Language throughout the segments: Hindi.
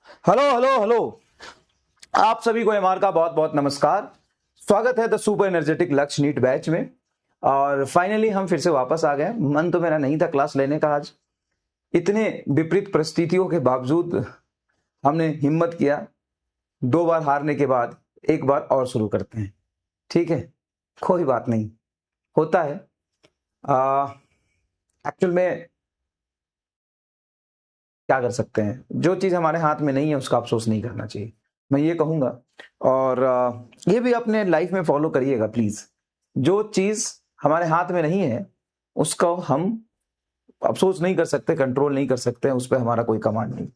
Hello hello hello. आप सभी को एमआर का बहुत बहुत नमस्कार। स्वागत है द सुपर एनर्जेटिक लक्ष्य नीट बैच में। और फाइनली हम फिर से वापस आ गए। मन तो मेरा नहीं था क्लास लेने का आज, इतने विपरीत परिस्थितियों के बावजूद हमने हिम्मत किया। 2 बार हारने के बाद एक बार और शुरू करते हैं। ठीक है, कोई बात नहीं, होता है। एक्चुअल में क्या कर सकते हैं, जो चीज हमारे हाथ में नहीं है उसका अफसोस नहीं करना चाहिए, मैं ये कहूंगा। और ये भी अपने लाइफ में फॉलो करिएगा प्लीज। जो चीज हमारे हाथ में नहीं है उसका हम अफसोस नहीं कर सकते, कंट्रोल नहीं कर सकते, उस पर हमारा कोई कमांड नहीं।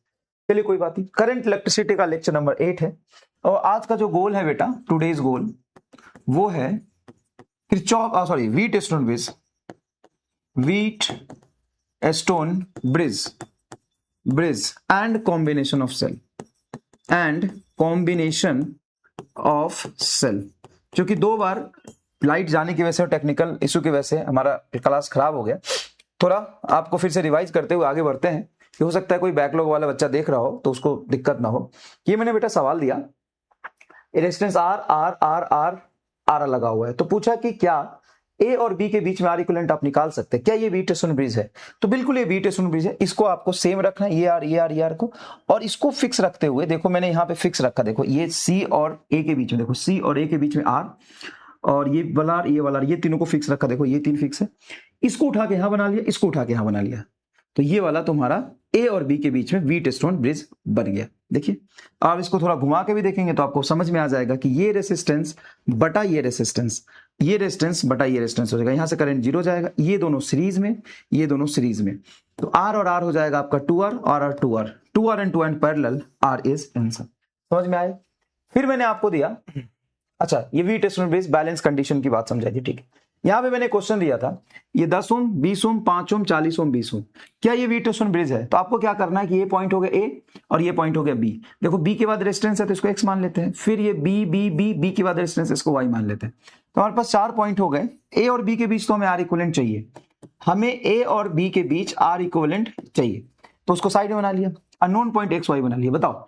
चलिए कोई बात नहीं। करंट इलेक्ट्रिसिटी का लेक्चर नंबर 8 है। और आज का जो गोल है बेटा, टुडेज गोल, वो है Wheatstone bridge, Wheatstone bridge and combination of cell. क्योंकि 2 बार लाइट जाने की वजह से और टेक्निकल इशू की वजह से हमारा क्लास खराब हो गया। थोड़ा आपको फिर से रिवाइज करते हुए आगे बढ़ते हैं कि हो सकता है कोई बैकलॉग वाला बच्चा देख रहा हो तो उसको दिक्कत ना हो। ये मैंने बेटा सवाल दिया, resistance R R R R R लगा हुआ है, तो पूछा कि क्या ए और बी के बीच में आर इक्विवेलेंट आप निकाल सकते हैं, क्या ये वीट स्टोन ब्रिज है? तो बिल्कुल ये वीट स्टोन ब्रिज है। इसको आपको सेम रखना है, ये आर को, और इसको फिक्स रखते हुए देखो मैंने यहाँ पे फिक्स रखा। देखो ये सी और ए के बीच में, देखो सी और ए के बीच में आर, और ये वाला आर, ये वाला आर, ये तीनों को फिक्स रखा। देखो ये 3 फिक्स है। इसको उठा के यहां बना लिया, इसको उठा के यहां बना लिया, तो ये वाला तुम्हारा ए और बी के बीच में वीट स्टोन ब्रिज बन गया। देखिए आप इसको थोड़ा घुमा के भी देखेंगे तो आपको समझ में आ जाएगा कि ये रेसिस्टेंस बटा ये रेसिस्टेंस, ये रेजिस्टेंस बटा ये रेजिस्टेंस हो जाएगा। यहां से करंट 0 जाएगा, ये दोनों सीरीज में, ये दोनों सीरीज में, तो आर और आर हो जाएगा आपका 2R और R 2R, 2R and 2 and parallel, R is answer. समझ में आए? फिर मैंने आपको दिया, अच्छा ये Wheatstone bridge balance condition की बात समझाई थी, ठीक है। यहां पे मैंने क्वेश्चन दिया था, ये 10 ओम, 20 ओम, 5 ओम, 40 ओम, 20 ओम, क्या ये वीट स्टोन ब्रिज है? तो आपको क्या करना है कि ये पॉइंट हो गया ए और ये पॉइंट हो गया बी। देखो बी के बाद रेजिस्टेंस है तो इसको एक्स मान लेते हैं, फिर ये बी बी बी बी के बाद रेजिस्टेंस, इसको वाई मान लेते हैं। तो हमारे पास 4 पॉइंट हो गए। ए और बी के बीच तो हमें आर इक्विवेलेंट चाहिए, हमें ए और बी के बीच आर इक्विवेलेंट चाहिए, तो उसको साइड में बना लिया, अननोन पॉइंट एक्स वाई बना लिया। बताओ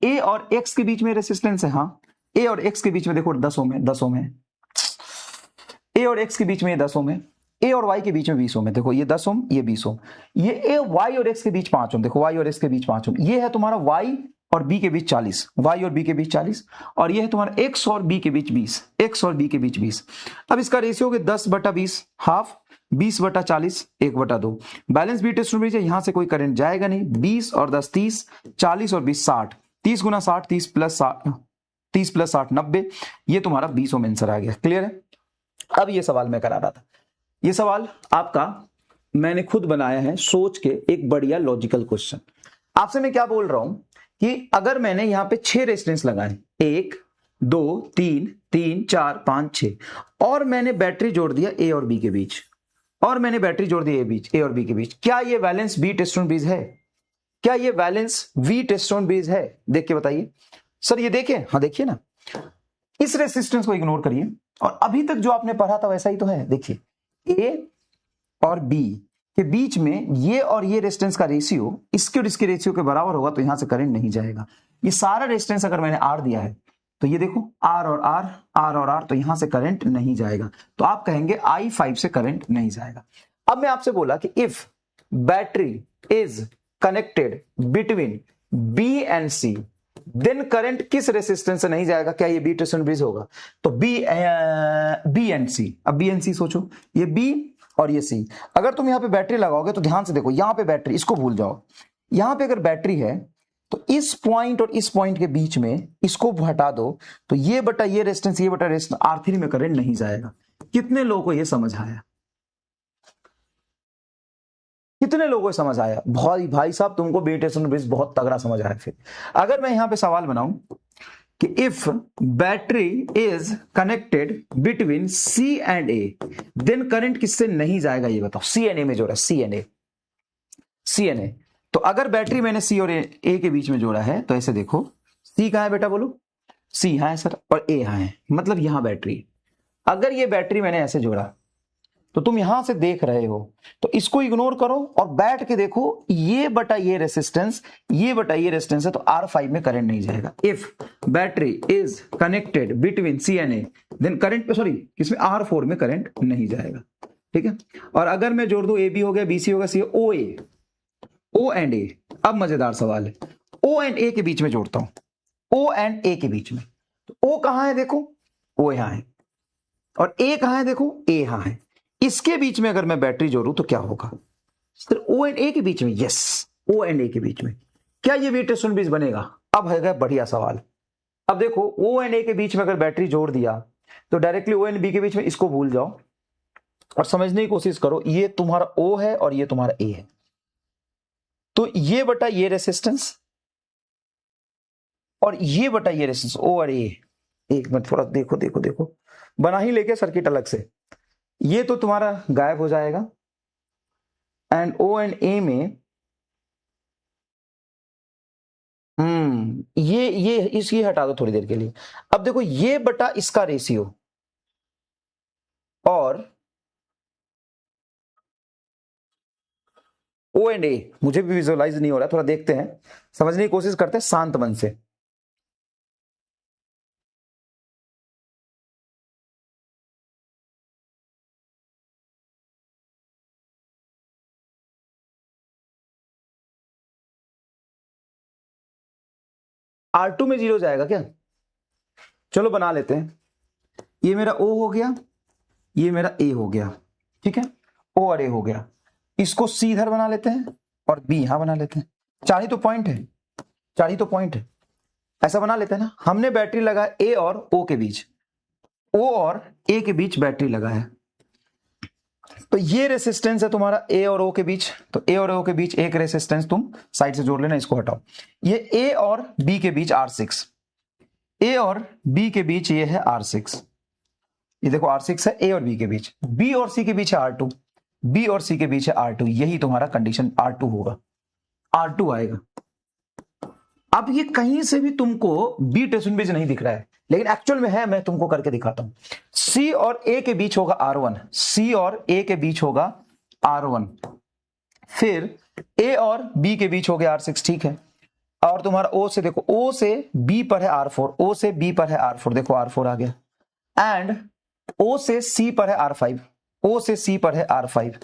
ए और एक्स के बीच में रेसिस्टेंस है, हाँ ए और एक्स के बीच में देखो 10 ओम है, 10 ओम है। ए और एक्स के बीच में ये 10 ओम है, ए और वाई के बीच में 20 ओम है। देखो ये 10 ओम, ये 20 ओम, ये ए वाई और एक्स के बीच 5 ओम, देखो वाई और एक्स के बीच 5 ओम, ये है तुम्हारा वाई और बी के बीच 40, वाई और बी के बीच 40, और ये है तुम्हारा एक्स और बी के बीच 20, एक्स और बी के बीच 20। अब इसका रेशियो हो गया 10/20, half, 20/40, 1/2। Balance Wheatstone bridge है, यहां से कोई करंट जाएगा नहीं। 20 और 10 30, 40 और 20 60, 30 गुना 60, 30 प्लस 60 90, ये तुम्हारा 20 ओम आंसर आ गया। क्लियर है? अब ये सवाल मैं करा रहा था, ये सवाल आपका मैंने खुद बनाया है सोच के, एक बढ़िया लॉजिकल क्वेश्चन। आपसे मैं क्या बोल रहा हूं कि अगर मैंने यहां पे 6 रेजिस्टेंस लगाए, 1 2 3 3 4 5 6, और मैंने बैटरी जोड़ दिया ए और बी के बीच, और मैंने बैटरी जोड़ दी ए और बी के बीच, क्या ये वैलेंस वीट स्टोन ब्रिज है? क्या ये वैलेंस वीट स्टोन ब्रिज है? देख के बताइए सर। ये देखें, हाँ देखिए ना, इस रेसिस्टेंस को इग्नोर करिए और अभी तक जो आपने पढ़ा था वैसा ही तो है। देखिए ए और बी के बीच में ये और ये रेजिस्टेंस का रेशियो इसके और इसके रेशियो के बराबर होगा, तो यहां से करंट नहीं जाएगा। ये सारा रेजिस्टेंस अगर मैंने आर दिया है तो ये देखो आर और आर, आर और आर, तो यहां से करंट नहीं जाएगा, तो आप कहेंगे I5 से करंट नहीं जाएगा। अब मैं आपसे बोला कि if battery is connected between b and c, then current किस रेसिस्टेंस से नहीं जाएगा? क्या ये वीट स्टोन ब्रिज होगा? तो बी एंड सी। अब बी एंड सी सोचो, ये बी और ये सी। अगर तुम यहां पे बैटरी लगाओगे तो ध्यान से देखो, यहां पे बैटरी, इसको भूल जाओ, यहां पे अगर बैटरी है तो इस पॉइंट और इस पॉइंट के बीच में इसको हटा दो, तो ये बटा ये रेजिस्टेंस, ये बटा रेजिस्टेंस, R3 में करंट नहीं जाएगा। कितने लोगों को ये समझ आया? कितने लोगों को समझ आया? भाई साहब तुमको वीट स्टोन ब्रिज बहुत तगड़ा समझ आया। फिर अगर मैं यहां पे सवाल बनाऊं कि if battery is connected between c and a, then current किससे नहीं जाएगा? ये बताओ। सी एंड ए में जोड़ा, सी एंड ए। तो अगर बैटरी मैंने सी और ए के बीच में जोड़ा है तो ऐसे देखो, सी कहां है बेटा बोलो? सी यहां है सर, और ए यहां है, मतलब यहां बैटरी। अगर ये बैटरी मैंने ऐसे जोड़ा तो तुम यहां से देख रहे हो, तो इसको इग्नोर करो और बैठ के देखो, ये बटा ये रेसिस्टेंस, ये बटा ये रेसिस्टेंस है, तो R5 में करंट नहीं जाएगा। If battery is connected between C and A, then current, sorry इसमें R4 में करंट नहीं जाएगा, ठीक है। और अगर मैं जोड़ दूं AB हो गया, BC हो गया, C, OA, O and A, अब मजेदार सवाल है, O एंड A के बीच में जोड़ता हूं, O एंड A के बीच में, तो O कहां है देखो, O यहां है, और A कहां है देखो, A यहां है, इसके बीच में अगर मैं बैटरी जोड़ूं तो क्या होगा, सिर्फ O एंड A के बीच में, यस, O एंड A के बीच में, क्या ये वेटेशन ब्रिज बनेगा? अब है बढ़िया सवाल। अब देखो O एंड A के बीच में अगर बैटरी जोड़ दिया तो डायरेक्टली O एंड B के बीच में, इसको भूल जाओ और समझने की कोशिश करो, ये तुम्हारा O है और ये तुम्हारा A है, तो ये बटा ये रेसिस्टेंस और ये बटा ये रेसिस्टेंस, O और A, एक मिनट थोड़ा देखो देखो देखो, बना ही लेके सर्किट अलग से, ये तो तुम्हारा गायब हो जाएगा, एंड O एंड A में ये इसकी हटा दो थोड़ी देर के लिए। अब देखो ये बटा इसका रेशियो और O एंड A, मुझे भी विजुअलाइज नहीं हो रहा, थोड़ा देखते हैं, समझने की कोशिश करते हैं शांत मन से। R2 में 0 जाएगा क्या? चलो बना लेते हैं, ये मेरा O हो गया, ये मेरा A हो गया, ठीक है, O और A हो गया, इसको C इधर बना लेते हैं और B यहां बना लेते हैं, चार ही तो पॉइंट है, चार ही तो पॉइंट है, ऐसा बना लेते हैं ना। हमने बैटरी लगा A और O के बीच, O और A के बीच बैटरी लगा है, तो ये रेसिस्टेंस है तुम्हारा A और O के बीच, तो A और O के बीच एक रेसिस्टेंस तुम साइड से जोड़ लेना, इसको हटाओ। ये A और B के बीच R6, A और B के बीच ये है R6, ये देखो R6 है A और B के बीच, B और C के बीच है R2, B और C के बीच है R2, यही तुम्हारा कंडीशन R2 होगा, R2 आएगा। अब ये कहीं से भी तुमको बी टेस्ट ब्रिज नहीं दिख रहा है, लेकिन एक्चुअल में है, मैं तुमको करके दिखाता हूं। C और A के बीच होगा R1, C और A के बीच होगा R1, फिर A और B के बीच हो गया R6, ठीक है, और तुम्हारा O से देखो, O से B पर है R4, O से B पर है R4, देखो R4 आ गया, एंड O से C पर है R5, O से C पर है R5,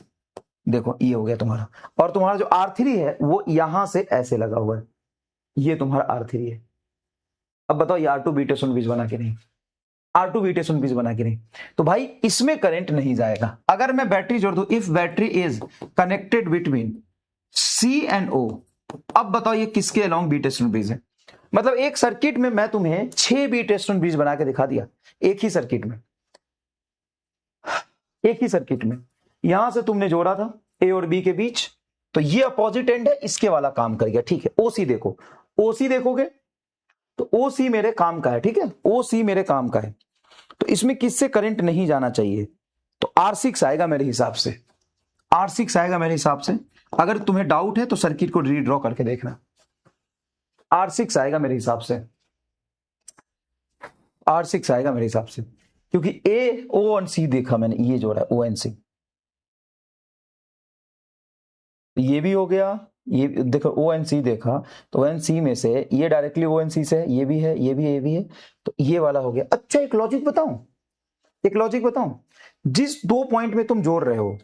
देखो ये हो गया तुम्हारा, और तुम्हारा जो R3 है वो यहां से ऐसे लगा हुआ है, ये तुम्हारा R3 है। अब बताओ ये R2 बीटा शून्य बीज बना के नहीं, R2 बीटा शून्य बीज बना के नहीं, तो भाई इसमें करंट नहीं जाएगा। अगर मैं बैटरी जोड़ दूं, if battery is connected between C and O, अब बताओ ये किसके अलोंग बीटा शून्य बीज है, मतलब एक सर्किट में मैं तुम्हें 6 बीटा शून्य बीज बना के दिखा दिया, एक ही सर्किट में, एक ही सर्किट में, यहां से तुमने जोड़ा था A और B के बीच, तो ये अपोजिट एंड है, इसके वाला काम कर गया, ठीक है। OC देखो, OC देखोगे तो OC मेरे काम का है, ठीक है, OC मेरे काम का है, तो इसमें किससे करंट नहीं जाना चाहिए, तो R6 आएगा मेरे हिसाब से, R6 आएगा मेरे हिसाब से। अगर तुम्हें डाउट है तो सर्किट को रीड्रॉ करके देखना, R6 आएगा मेरे हिसाब से, R6 आएगा मेरे हिसाब से, क्योंकि A, O और C देखा मैंने, ये जोड़ा है O एंड C, ये भी हो गया, ये देखो O एंड C देखा, तो O एंड C में से ये डायरेक्टली O एंड C से, ये भी है, ये भी है, ये भी है, तो ये वाला हो गया। अच्छा एक लॉजिक बताऊं, एक लॉजिक बताऊं, जिस दो पॉइंट में तुम जोड़ रहे हो,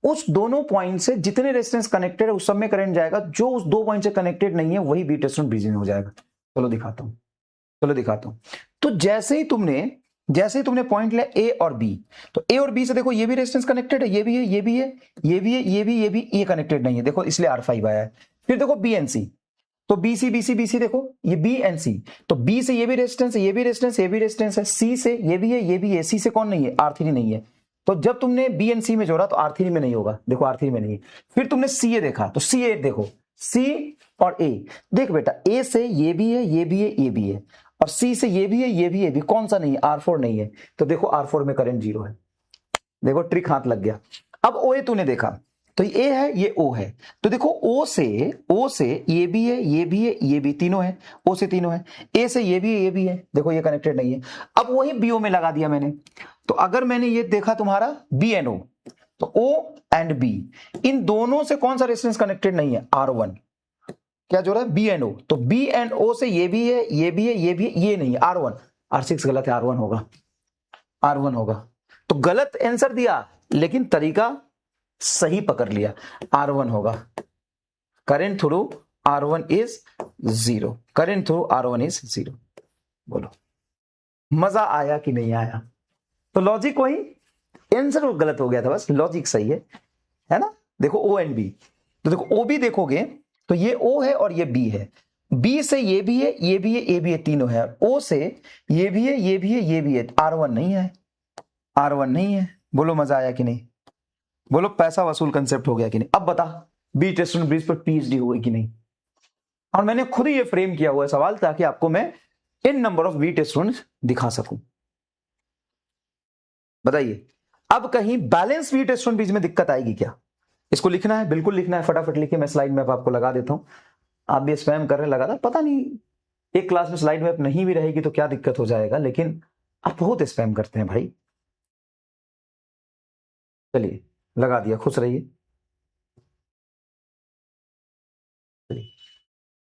उस दोनों पॉइंट से जितने रेजिस्टेंस कनेक्टेड है उस सब में करंट जाएगा, जो उस दो पॉइंट से कनेक्टेड नहीं है वही बी टेस्ट ब्रिज में हो जाएगा। चलो दिखाता हूं, चलो दिखाता हूं। तो जैसे ही तुमने पॉइंट लिया A और B, तो A और B से देखो ये भी रेजिस्टेंस कनेक्टेड है, ये भी है, ये भी है, ये भी है, ये भी, ये कनेक्टेड नहीं है, देखो इसलिए R5 आया है। फिर देखो B एंड C, तो BC BC BC देखो ये B एंड C, तो B से ये भी रेजिस्टेंस है, ये भी रेजिस्टेंस, ये भी रेजिस्टेंस है, C से ये भी है, ये भी है, C से कौन नहीं है, R3 नहीं है, तो जब तुमने B एंड C में जोड़ा तो R3 में नहीं होगा, देखो R3 में नहीं है। फिर तुमने CA देखा, तो CA देखो, C और A, देख बेटा A से ये भी है, ये भी है, ये भी है, और C से ये भी है, ये भी है, भी कौन सा नहीं है, R4 नहीं है, तो देखो R4 में करंट 0 है, देखो ट्रिक हाथ लग गया। अब OA तूने देखा, तो ये A है, ये O है, तो देखो O से ये भी है, ये भी है, ये भी, तीनों है, O से तीनों है, A से ये भी है, ये भी है, देखो ये कनेक्टेड नहीं है। अब वही BO में लगा दिया मैंने, तो अगर मैंने ये देखा तुम्हारा B एंड O, तो O एंड B, इन दोनों से कौन सा रेजिस्टेंस कनेक्टेड नहीं है? R1। क्या जो रहा है? B and O। तो B एंड O से ये भी है, ये भी है, ये भी है, ये नहीं है, R1। R6 गलत है, R1 होगा, R1 होगा। तो गलत आंसर दिया लेकिन तरीका सही पकड़ लिया, R1 होगा। Current through R1 is 0, current through R1 is 0। बोलो मजा आया कि नहीं आया? तो लॉजिक वही, आंसर गलत हो गया था, बस लॉजिक सही है ना? देखो O एंड B, तो देखो O भी देखोगे तो ये O है और ये B है, B से ये भी है, ये भी है, ये भी है, तीनों है। O से ये भी है, ये भी है, ये भी है, R1 नहीं है, R1 नहीं है। बोलो मजा आया कि नहीं? बोलो पैसा वसूल कंसेप्ट हो गया कि नहीं? अब बता बी टेस्ट स्टूडेंट ब्रिज पर पीएचडी हुई कि नहीं? और मैंने खुद ही ये फ्रेम किया हुआ है सवाल ताकि आपको मैं इन number of B test students दिखा सकूं। बताइए अब कहीं balance B test student bridge में दिक्कत आएगी क्या? इसको लिखना है, बिल्कुल लिखना है, फटाफट लिखिए। मैं स्लाइड मैप आपको लगा देता हूं, आप भी स्पैम कर रहे लगातार, पता नहीं एक क्लास में स्लाइड मैप नहीं भी रहेगी तो क्या दिक्कत हो जाएगा, लेकिन आप बहुत स्पैम करते हैं भाई। चलिए लगा दिया, खुश रहिए,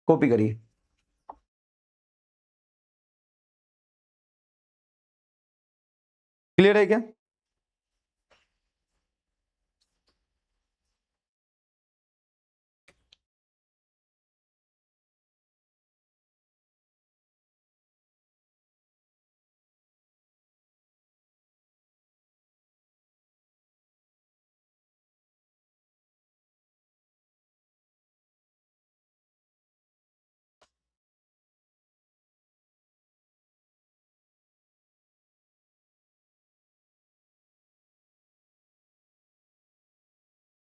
कॉपी करिए। क्लियर है क्या?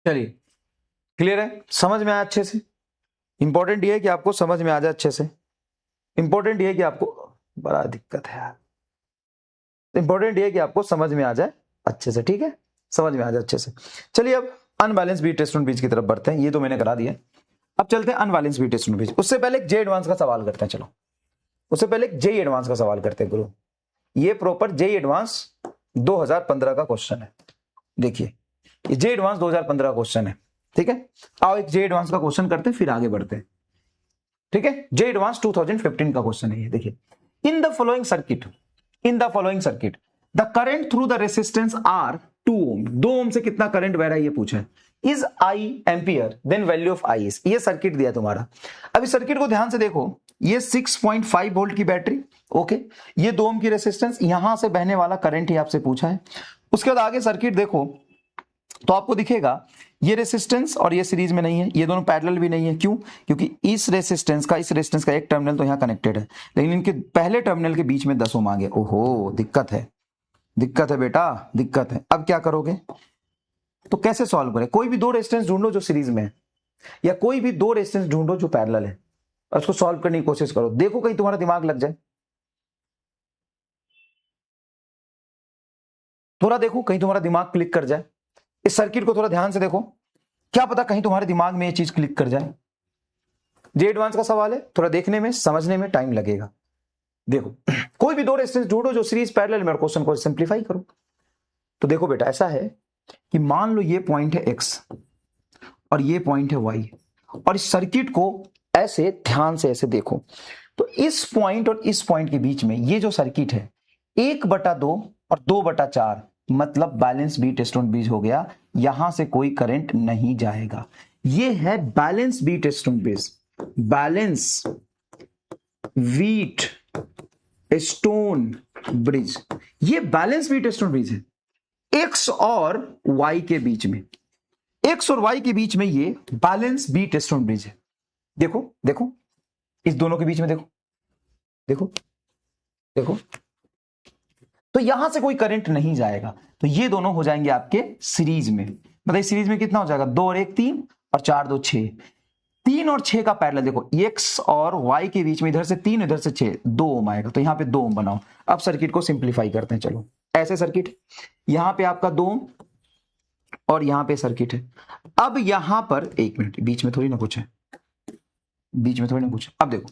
चलिए क्लियर है, समझ में आया अच्छे से? इंपॉर्टेंट ये है कि आपको समझ में आ जाए अच्छे से, इंपॉर्टेंट ये है कि आपको, बड़ा दिक्कत है यार, इंपॉर्टेंट ये है कि आपको समझ में आ जाए अच्छे से, ठीक है? समझ में आ जाए अच्छे से। चलिए अब अनबैलेंस बी टेस्ट बीच की तरफ बढ़ते हैं, ये तो मैंने करा दिया। अब चलते हैं अनबैलेंस बी टेस्ट बीच। उससे पहले एक जे एडवांस का सवाल करते हैं, चलो उससे पहले एक जे एडवांस का सवाल करते हैं गुरु। ये प्रॉपर जे एडवांस 2015 का क्वेश्चन है, देखिए ये जे एडवांस 2015 क्वेश्चन है, ठीक है? आओ एक जे एडवांस का क्वेश्चन करते हैं फिर आगे बढ़ते हैं, ठीक है? जे एडवांस 2015 का क्वेश्चन है ये, देखिए in the following circuit, in the following circuit the current through the resistance R 2 ohm, 2 ohm से कितना करंट बह रहा है ये पूछा है। Is I ampere then value of I is, ये सर्किट दिया तुम्हारा। अब इस सर्किट को ध्यान से देखो, ये 6.5 वोल्ट की बैटरी, ओके, ये 2 ओम की रेसिस्टेंस, यहां से बहने वाला करंट ही आपसे पूछा है। उसके बाद आगे सर्किट देखो तो आपको दिखेगा ये रेसिस्टेंस और ये सीरीज में नहीं है, ये दोनों पैरेलल भी नहीं है। क्यों? क्योंकि इस रेसिस्टेंस का एक टर्मिनल तो यहां कनेक्टेड है, लेकिन इनके पहले टर्मिनल के बीच में 10 ओम आ गए। ओहो दिक्कत है, दिक्कत है बेटा, दिक्कत है। अब क्या करोगे? तो कैसे सॉल्व करें? कोई भी दो रेजिस्टेंस ढूंढो जो सीरीज में है, या कोई भी दो रेजिस्टेंस ढूंढो जो पैरेलल है, और उसको सॉल्व करने की कोशिश करो। देखो कहीं तुम्हारा दिमाग लग जाए, थोड़ा देखो कहीं तुम्हारा दिमाग क्लिक कर जाए। इस सर्किट को थोड़ा ध्यान से देखो, क्या पता कहीं तुम्हारे दिमाग में ये चीज क्लिक कर जाए। जे एडवांस का सवाल है, थोड़ा देखने में समझने में टाइम लगेगा। देखो कोई भी दो रेजिस्टेंस ढूंढो जो सीरीज पैरेलल में, क्वेश्चन को सिंप्लीफाई करो। तो देखो बेटा ऐसा है कि मान लो ये पॉइंट है x और ये पॉइंट है y, और इस सर्किट को ऐसे ध्यान से ऐसे देखो, तो इस पॉइंट और इस पॉइंट के बीच में ये जो सर्किट है 1/2 और 2/4, मतलब बैलेंस बीट टेस्टोन बीज हो गया, यहां से कोई करंट नहीं जाएगा। ये है बैलेंस बीट टेस्टोन बीज, बैलेंस व्हीट स्टोन ब्रिज। ये बैलेंस व्हीट स्टोन ब्रिज है एक्स और वाई के बीच में, एक्स और वाई के बीच में ये बैलेंस बीट स्टोन ब्रिज है। देखो देखो इस दोनों के बीच में देखो, देखो देखो, तो यहां से कोई करंट नहीं जाएगा, तो ये दोनों हो जाएंगे आपके सीरीज में। बताइए सीरीज में कितना हो जाएगा? 2 और 1 3 और 4 2 6, 3 और 6 का पैरेलल देखो, एक्स और वाई के बीच में इधर से 3 इधर से 6, 2 ओम आएगा, तो यहां पे 2 ओम बनाओ। अब सर्किट को सिंप्लीफाई करते हैं, चलो ऐसे सर्किट, यहां पे आपका 2 ओम और यहां पे सर्किट है। अब यहां पर 1 मिनट, बीच में थोड़ी ना कुछ है, बीच में थोड़ी ना पूछा। अब देखो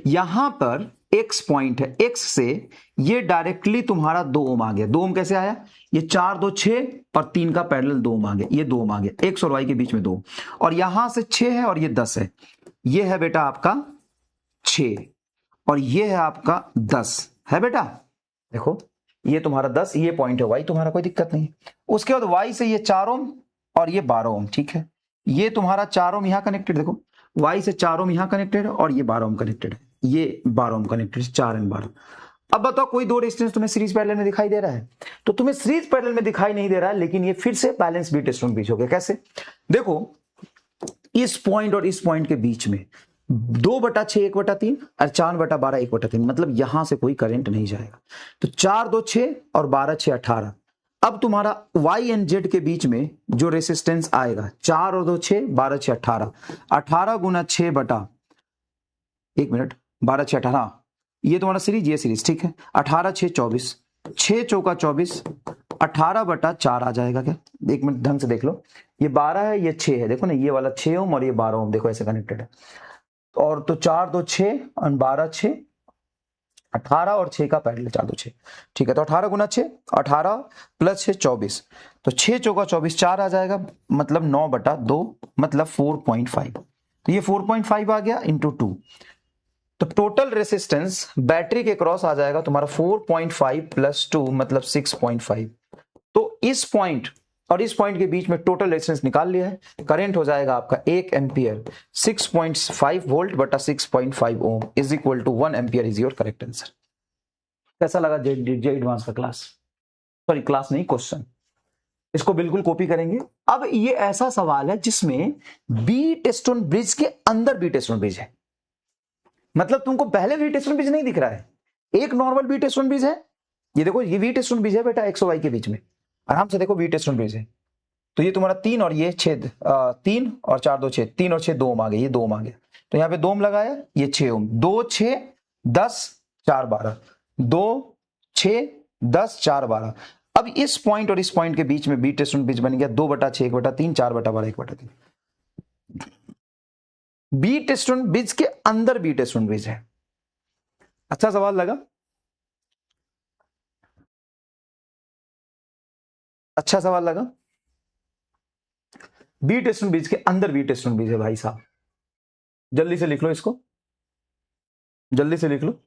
यहां पर x पॉइंट है, x से ये डायरेक्टली तुम्हारा 2 ओम आ गया। 2 ओम कैसे आया? ये 4 2 6 और 3 का पैरेलल 2 ओम आ गया, ये 2 ओम आ गया, x और y के बीच में 2। और यहां से 6 है और ये 10 है, ये है बेटा आपका 6 और ये है आपका 10 है बेटा। देखो ये तुम्हारा 10, ये पॉइंट है y तुम्हारा, कोई दिक्कत नहीं। उसके बाद y से ये 4 ओम और ये 12 ओम, ठीक है। ये तुम्हारा 4 ओम यहां कनेक्टेड, देखो y से 4 ओम यहां कनेक्टेड है और ये 12 ओम कनेक्टेड है, ये 12 ओम कनेक्टेड है, 4 एंड 12। अब बताओ कोई दो रेजिस्टेंस तुम्हें सीरीज पैरेलल में दिखाई दे रहा है? तो तुम्हें सीरीज पैरेलल में दिखाई नहीं दे रहा है, लेकिन ये फिर से बैलेंस बीट स्टोन बीच हो गया। कैसे? देखो इस पॉइंट और इस पॉइंट के बीच में 2/6 1/3 और 4/12 1/3, मतलब यहां से कोई करंट नहीं जाएगा। तो 4 2 6 और 12 6 18। अब तुम्हारा y एंड z के बीच में जो रेसिस्टेंस आएगा 4 और 2 6 12 6 18, 18 गुना 6 बटा 1 मिनट 12 6 18, ये तुम्हारा सीरीज, ये सीरीज, ठीक है। 18 6 24, 6 चौका 24, 18/4 आ जाएगा क्या? 1 मिनट ढंग से देख लो, ये 12 है, ये 6 है, देखो ना ये वाला 6 ओम और ये 12 ओम, देखो ऐसे कनेक्टेड है। और तो 4 2 6 और 12 6 18 और 6 का पैरेलल 4 2 6, ठीक है। तो 18 गुना 6, 18 प्लस 6 24, तो 6 चौका 24 4 आ जाएगा, मतलब 9/2, मतलब 4.5। तो ये 4.5 आ गया इंटू 2। तो टोटल रेसिस्टेंस बैटरी के क्रॉस आ जाएगा तुम्हारा 4.5 प्लस 2 मतलब 6.5। तो इस पॉइंट और इस पॉइंट के बीच में टोटल रेजिस्टेंस निकाल लिया है। करंट हो जाएगा आपका 1 एम्पियर, 6.5 वोल्ट बटा 6.5 ohm is equal to 1 ampere is your correct answer. कैसा लगा जे एडवांस का क्लास? सॉरी क्लास नहीं, क्वेश्चन। इसको बिल्कुल कॉपी करेंगे। अब ये ऐसा सवाल है जिसमें बीट स्टोन ब्रिज के अंदर बीट स्टोन ब्रिज है, मतलब तुमको पहले बीट स्टोन ब्रिज नहीं दिख रहा है, एक नॉर्मल बीट स्टोन ब्रिज है। ये देखो ये बीट स्टोन ब्रिज है बेटा, एक्स और वाई के बीच में, आराम से देखो बीट स्टोन ब्रिज है। तो ये तुम्हारा 3 और ये 6, 3 और 4 2 6, 3 और 6 2 ओम आ गए, ये 2 ओम आ गया। तो यहाँ पे 2 ओम लगाया, ये 6 ओम, 2 6 10 4 12, 2 6 10 4 12। अब इस पॉइंट और इस पॉइंट के बीच में बीट स्टोन ब्रिज बन गया 2/6 1/3 4/12 1/3। बीट स्टोन ब्रिज के अंदर बीट स्टोन ब्रिज है। अच्छा सवाल लगा? अच्छा सवाल लगा? बीट स्टोन ब्रिज के अंदर बीट स्टोन ब्रिज है भाई साहब, जल्दी से लिख लो इसको, जल्दी से लिख लो।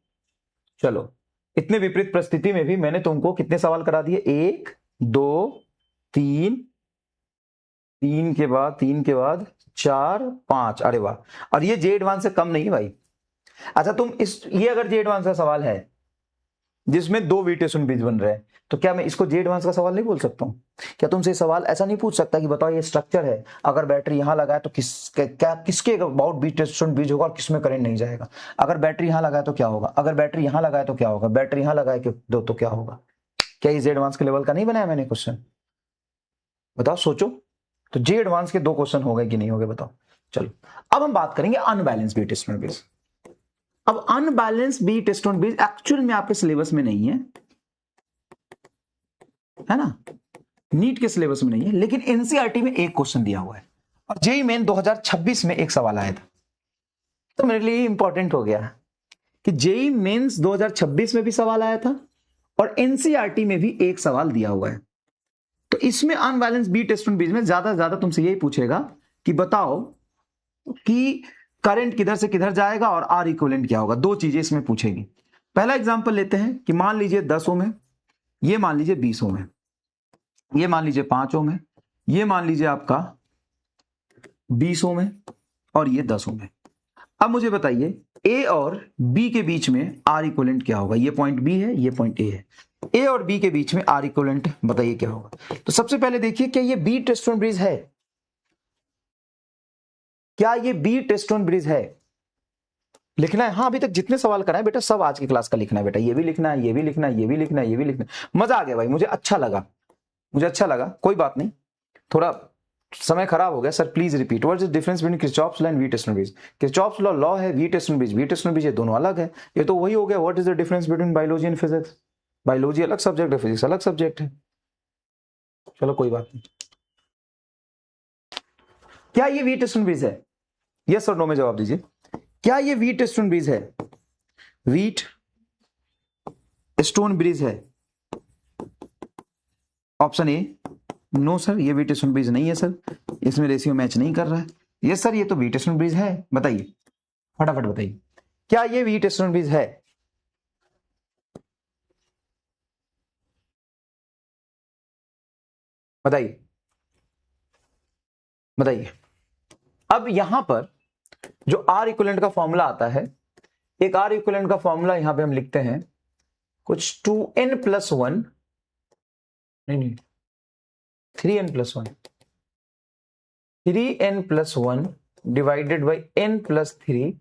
चलो इतने विपरीत परिस्थिति में भी मैंने तुमको कितने सवाल करा दिए? 1 2 3, 3 के बाद 3 के बाद 4 5, अरे वाह। और ये जे एडवांस से कम नहीं है भाई। अच्छा तुम इस, ये अगर जे एडवांस का सवाल है जिसमें 2 बीट स्टोन ब्रिज बन रहे हैं, तो क्या मैं इसको जे एडवांस का सवाल नहीं बोल सकता हूं? क्या तुमसे सवाल ऐसा नहीं पूछ सकता कि बताओ ये स्ट्रक्चर है, अगर बैटरी यहां लगाए तो किसके अबाउट बीट स्टोन ब्रिज होगा और किसमें करंट नहीं जाएगा? अगर बैटरी यहां लगाए तो क्या होगा? अगर बैटरी यहां लगाए तो क्या होगा? बैटरी यहां लगाए दो तो क्या होगा? क्या ये जे एडवांस के लेवल का नहीं बनाया मैंने क्वेश्चन? बताओ सोचो। तो जे एडवांस के 2 क्वेश्चन हो गए कि नहीं हो गए बताओ। चलो अब हम बात करेंगे अनबैलेंस बीट स्टोन ब्रिज। अब unbalance Wheatstone bridge actual में आपके सिलेबस में नहीं है ना, नीट के सिलेबस में नहीं है, लेकिन एनसीईआरटी में एक क्वेश्चन दिया हुआ है और जेईई मेन 2026 में एक सवाल आया था। तो मेरे लिए इंपॉर्टेंट हो गया कि जेईई मेंस 2026 में भी सवाल आया था और एनसीईआरटी में भी एक सवाल दिया हुआ है। तो इसमें अनबैलेंस बीट स्टोन ब्रिज में ज्यादा से ज्यादा तुमसे यही पूछेगा कि बताओ कि करंट किधर से किधर जाएगा और आर इक्विवेलेंट क्या होगा। 2 चीजें इसमें पूछेगी। पहला एग्जांपल लेते हैं कि मान लीजिए 10 ओम है, ये मान लीजिए 20 ओम है, ये मान लीजिए 5 ओम है, ये मान लीजिए आपका 20 ओम है और ये 10 ओम है। अब मुझे बताइए ए और बी के बीच में आर इक्विवेलेंट क्या होगा? ये पॉइंट बी है, ये पॉइंट ए है। ए और बी के बीच में आर इक्विवेलेंट बताइए क्या होगा? तो सबसे पहले देखिए क्या ये बीट स्टोन ब्रिज है? क्या ये बीट स्टोन ब्रिज है? लिखना है। हाँ अभी तक जितने सवाल कराए बेटा सब आज की क्लास का लिखना है बेटा, ये भी लिखना है, ये भी लिखना है, ये भी लिखना है, ये भी लिखना है। मजा आ गया भाई, मुझे अच्छा लगा, मुझे अच्छा लगा। कोई बात नहीं, थोड़ा समय खराब हो गया। Sir please repeat what is the difference between Kirchhoff's law and wheat stone bridge? Kirchhoff's law law है, वीट स्टोन ब्रिज ये दोनों अलग है। ये तो वही हो गया what is the difference between biology and physics? Biology अलग सब्जेक्ट है, फिजिक्स अलग सब्जेक्ट है। चलो कोई बात नहीं। क्या ये वीट स्टोन ब्रिज है? यस और नो में जवाब दीजिए। क्या ये व्हीट स्टोन ब्रिज है? व्हीट स्टोन ब्रिज है? ऑप्शन ए, नो सर ये व्हीट स्टोन ब्रिज नहीं है सर, इसमें रेशियो मैच नहीं कर रहा है। यस सर ये तो व्हीट स्टोन ब्रिज है। बताइए फटाफट बताइए, क्या ये व्हीट स्टोन ब्रिज है? बताइए बताइए। अब यहां पर जो आर इक्विवेलेंट का फॉर्मूला आता है, एक आर इक्विवेलेंट का फॉर्मूला यहां पे हम लिखते हैं कुछ 2n+1, नहीं 3n+1, 3n+1 divided by n+3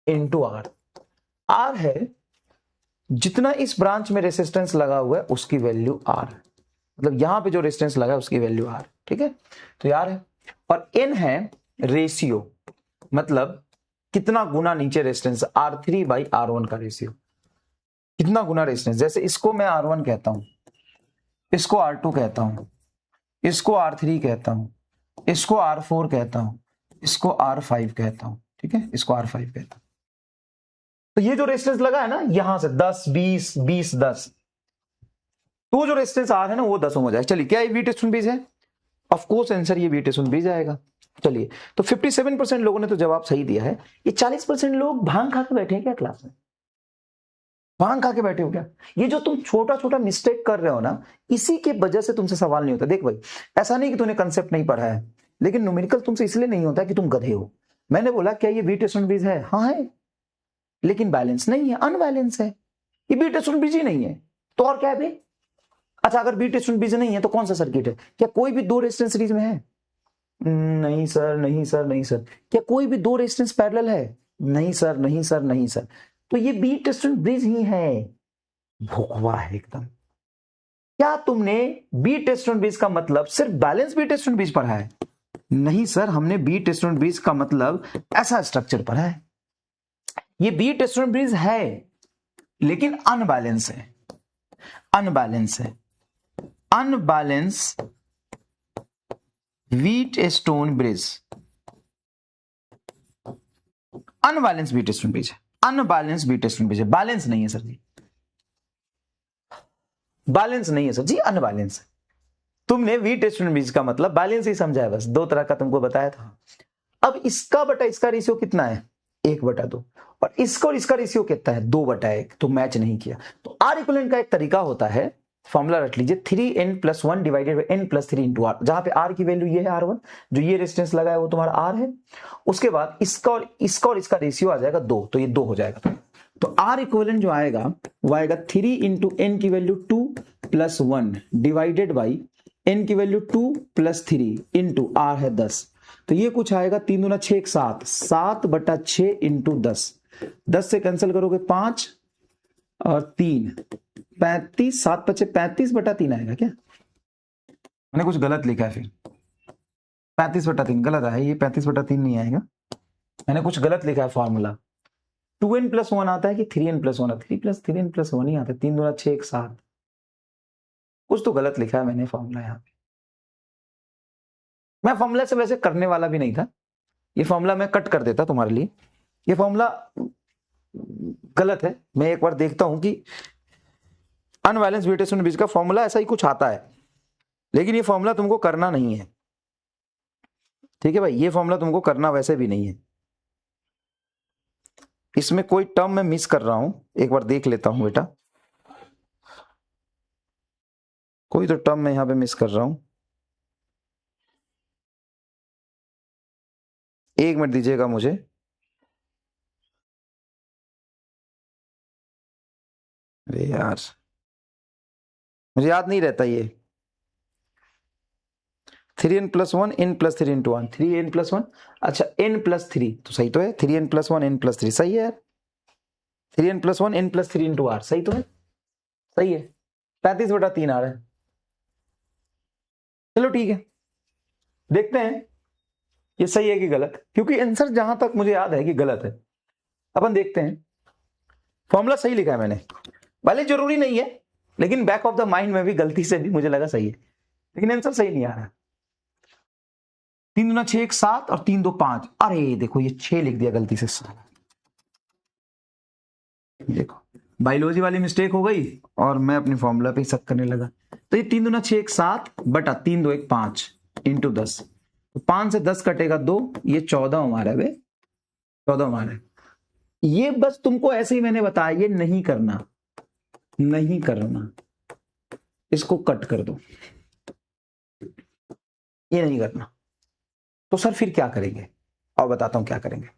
into R. R है जितना इस ब्रांच में रेसिस्टेंस लगा हुआ है उसकी वैल्यू आर, मतलब यहां पे जो रेसिस्टेंस लगा है उसकी वैल्यू आर। ठीक है, तो यार है, और n है रेशियो, मतलब कितना गुना नीचे रेजिस्टेंस, R3/R1 का रेशियो, कितना गुना रेजिस्टेंस। जैसे इसको मैं R1 कहता हूं, इसको R2 कहता हूं, इसको R3 कहता हूं, इसको R4 कहता हूं, इसको R5 कहता हूं। ठीक है, इसको R5 कहता हूं। तो ये जो रेजिस्टेंस लगा है ना यहां से 10 20 20 10, तो जो रेजिस्टेंस R है ना वो 10 ओम हो जाएगा। चलिए क्या ये व्हीट स्टोन ब्रिज है? ऑफ कोर्स आंसर ये व्हीट स्टोन ब्रिज आएगा। चलिए तो 57% लोगों ने तो जवाब सही दिया है। ये 40% लोग भांग खा के बैठे हैं क्या क्लास में? भांग खा के बैठे हो क्या? ये जो तुम छोटा छोटा मिस्टेक कर रहे हो ना, इसी के वजह से तुमसे सवाल नहीं होता। देख भाई, ऐसा नहीं कि तूने कंसेप्ट नहीं पढ़ा है, लेकिन न्यूमेरिकल तुमसे इसलिए नहीं होता कि तुम गधे हो। मैंने बोला क्या ये व्हीट स्टोन ब्रिज है? हाँ है, लेकिन बैलेंस नहीं है, अनबैलेंस है। ये व्हीट स्टोन ब्रिज ही नहीं है तो और क्या है भाई? अच्छा अगर व्हीट स्टोन ब्रिज नहीं है तो कौन सा सर्किट है? क्या कोई भी दो रेजिस्टेंस सीरीज में है? नहीं सर नहीं सर नहीं सर। क्या कोई भी दो रेजिस्टेंस पैरेलल है? नहीं सर नहीं सर नहीं सर। तो ये व्हीट स्टोन ब्रिज ही है। भुखवा है एकदम। क्या तुमने व्हीट स्टोन ब्रिज का मतलब सिर्फ बैलेंस व्हीट स्टोन ब्रिज पढ़ा है? नहीं सर, हमने व्हीट स्टोन ब्रिज का मतलब ऐसा स्ट्रक्चर पढ़ा है। ये व्हीट स्टोन ब्रिज है लेकिन अनबैलेंस है, अनबैलेंस है, unbalance wheat stone bridge, unbalance wheat stone bridge है, अनबैलेंस व्हीट स्टोन ब्रिज है। बैलेंस नहीं है सर जी, बैलेंस नहीं है सर जी, अनबैलेंस है। तुमने व्हीट स्टोन ब्रिज का मतलब बैलेंस ही समझा है, बस दो तरह का तुमको बताया था। अब इसका बटा इसका रेशियो कितना है? 1/2, और इसका और इसका रेशियो कितना है? 2/1। तो मैच नहीं किया। तो आर इक्विवेलेंट का एक तरीका होता है, फॉर्मूला रट लीजिए, 3n+1 divided by n+3 into are, जहां पे आर की वैल्यू ये है R1, जो ये रेजिस्टेंस लगा है वो तुम्हारा R है। उसके बाद इसका और इसका रेशियो आ जाएगा 2, तो ये 2 हो जाएगा। तो आर इक्विवेलेंट जो आएगा वो आएगा 3 इंटू एन की वैल्यू 2 + 1 डिवाइडेड बाई एन की वैल्यू 2 + 3 इंटू आर है 10। तो ये कुछ आएगा 3 दूना 6 7, 7/6 इंटू 10, 10 से कैंसिल करोगे 5 और 3 35, 7 × 5 = 35/3 आएगा क्या? मैंने कुछ गलत लिखा है, फिर 35/3 गलत है, ये 35/3 नहीं आएगा, मैंने कुछ गलत लिखा है फॉर्मूला। 2n+1 आता है कि 3n+1 आता है? 3n+1 ही आता है। 3 दूना 6 7, कुछ तो गलत लिखा है मैंने फॉर्मूला यहाँ पे। मैं फॉर्मूला से वैसे करने वाला भी नहीं था, ये फॉर्मूला मैं कट कर देता तुम्हारे लिए। ये फॉर्मूला गलत है, मैं एक बार देखता हूं कि अनबैलेंस व्हीट स्टोन ब्रिज का फॉर्मूला ऐसा ही कुछ आता है, लेकिन ये फॉर्मूला तुमको करना नहीं है। ठीक है भाई, ये फॉर्मूला तुमको करना वैसे भी नहीं है। इसमें कोई टर्म मैं मिस कर रहा हूं, एक बार देख लेता हूं बेटा, कोई तो टर्म मैं यहां पे मिस कर रहा हूं। 1 मिनट दीजिएगा मुझे। अरे यार मुझे याद नहीं रहता ये। 3n+1 n+3 इंटू 1, 3n+1, अच्छा n+3 तो सही तो है, 3n+1 n+3 सही है यार, 3n+1 n+3 इंटू आर सही तो है, सही है, 35/3 आ रहा है। चलो ठीक है, देखते हैं ये सही है कि गलत, क्योंकि आंसर जहां तक मुझे याद है कि गलत है। अपन देखते हैं। फॉर्मूला सही लिखा है मैंने, भले जरूरी नहीं है, लेकिन बैक ऑफ द माइंड में भी गलती से भी मुझे लगा सही है, लेकिन आंसर सही नहीं आ रहा। 3 दूना 6 7 और 3 2 5, अरे देखो ये 6 लिख दिया गलती से, देखो बायोलॉजी वाली मिस्टेक हो गई और मैं अपनी फॉर्मूला पे ही शक करने लगा। तो ये 3 दूना 6 1 7 बटा 3 2 1 5 इंटू 10, तो 5 से 10 कटेगा 2, ये 14 हमारा है, 14 हमारा है। ये बस तुमको ऐसे ही मैंने बताया, ये नहीं करना, नहीं करना, इसको कट कर दो, ये नहीं करना। तो सर फिर क्या करेंगे, और बताता हूं क्या करेंगे।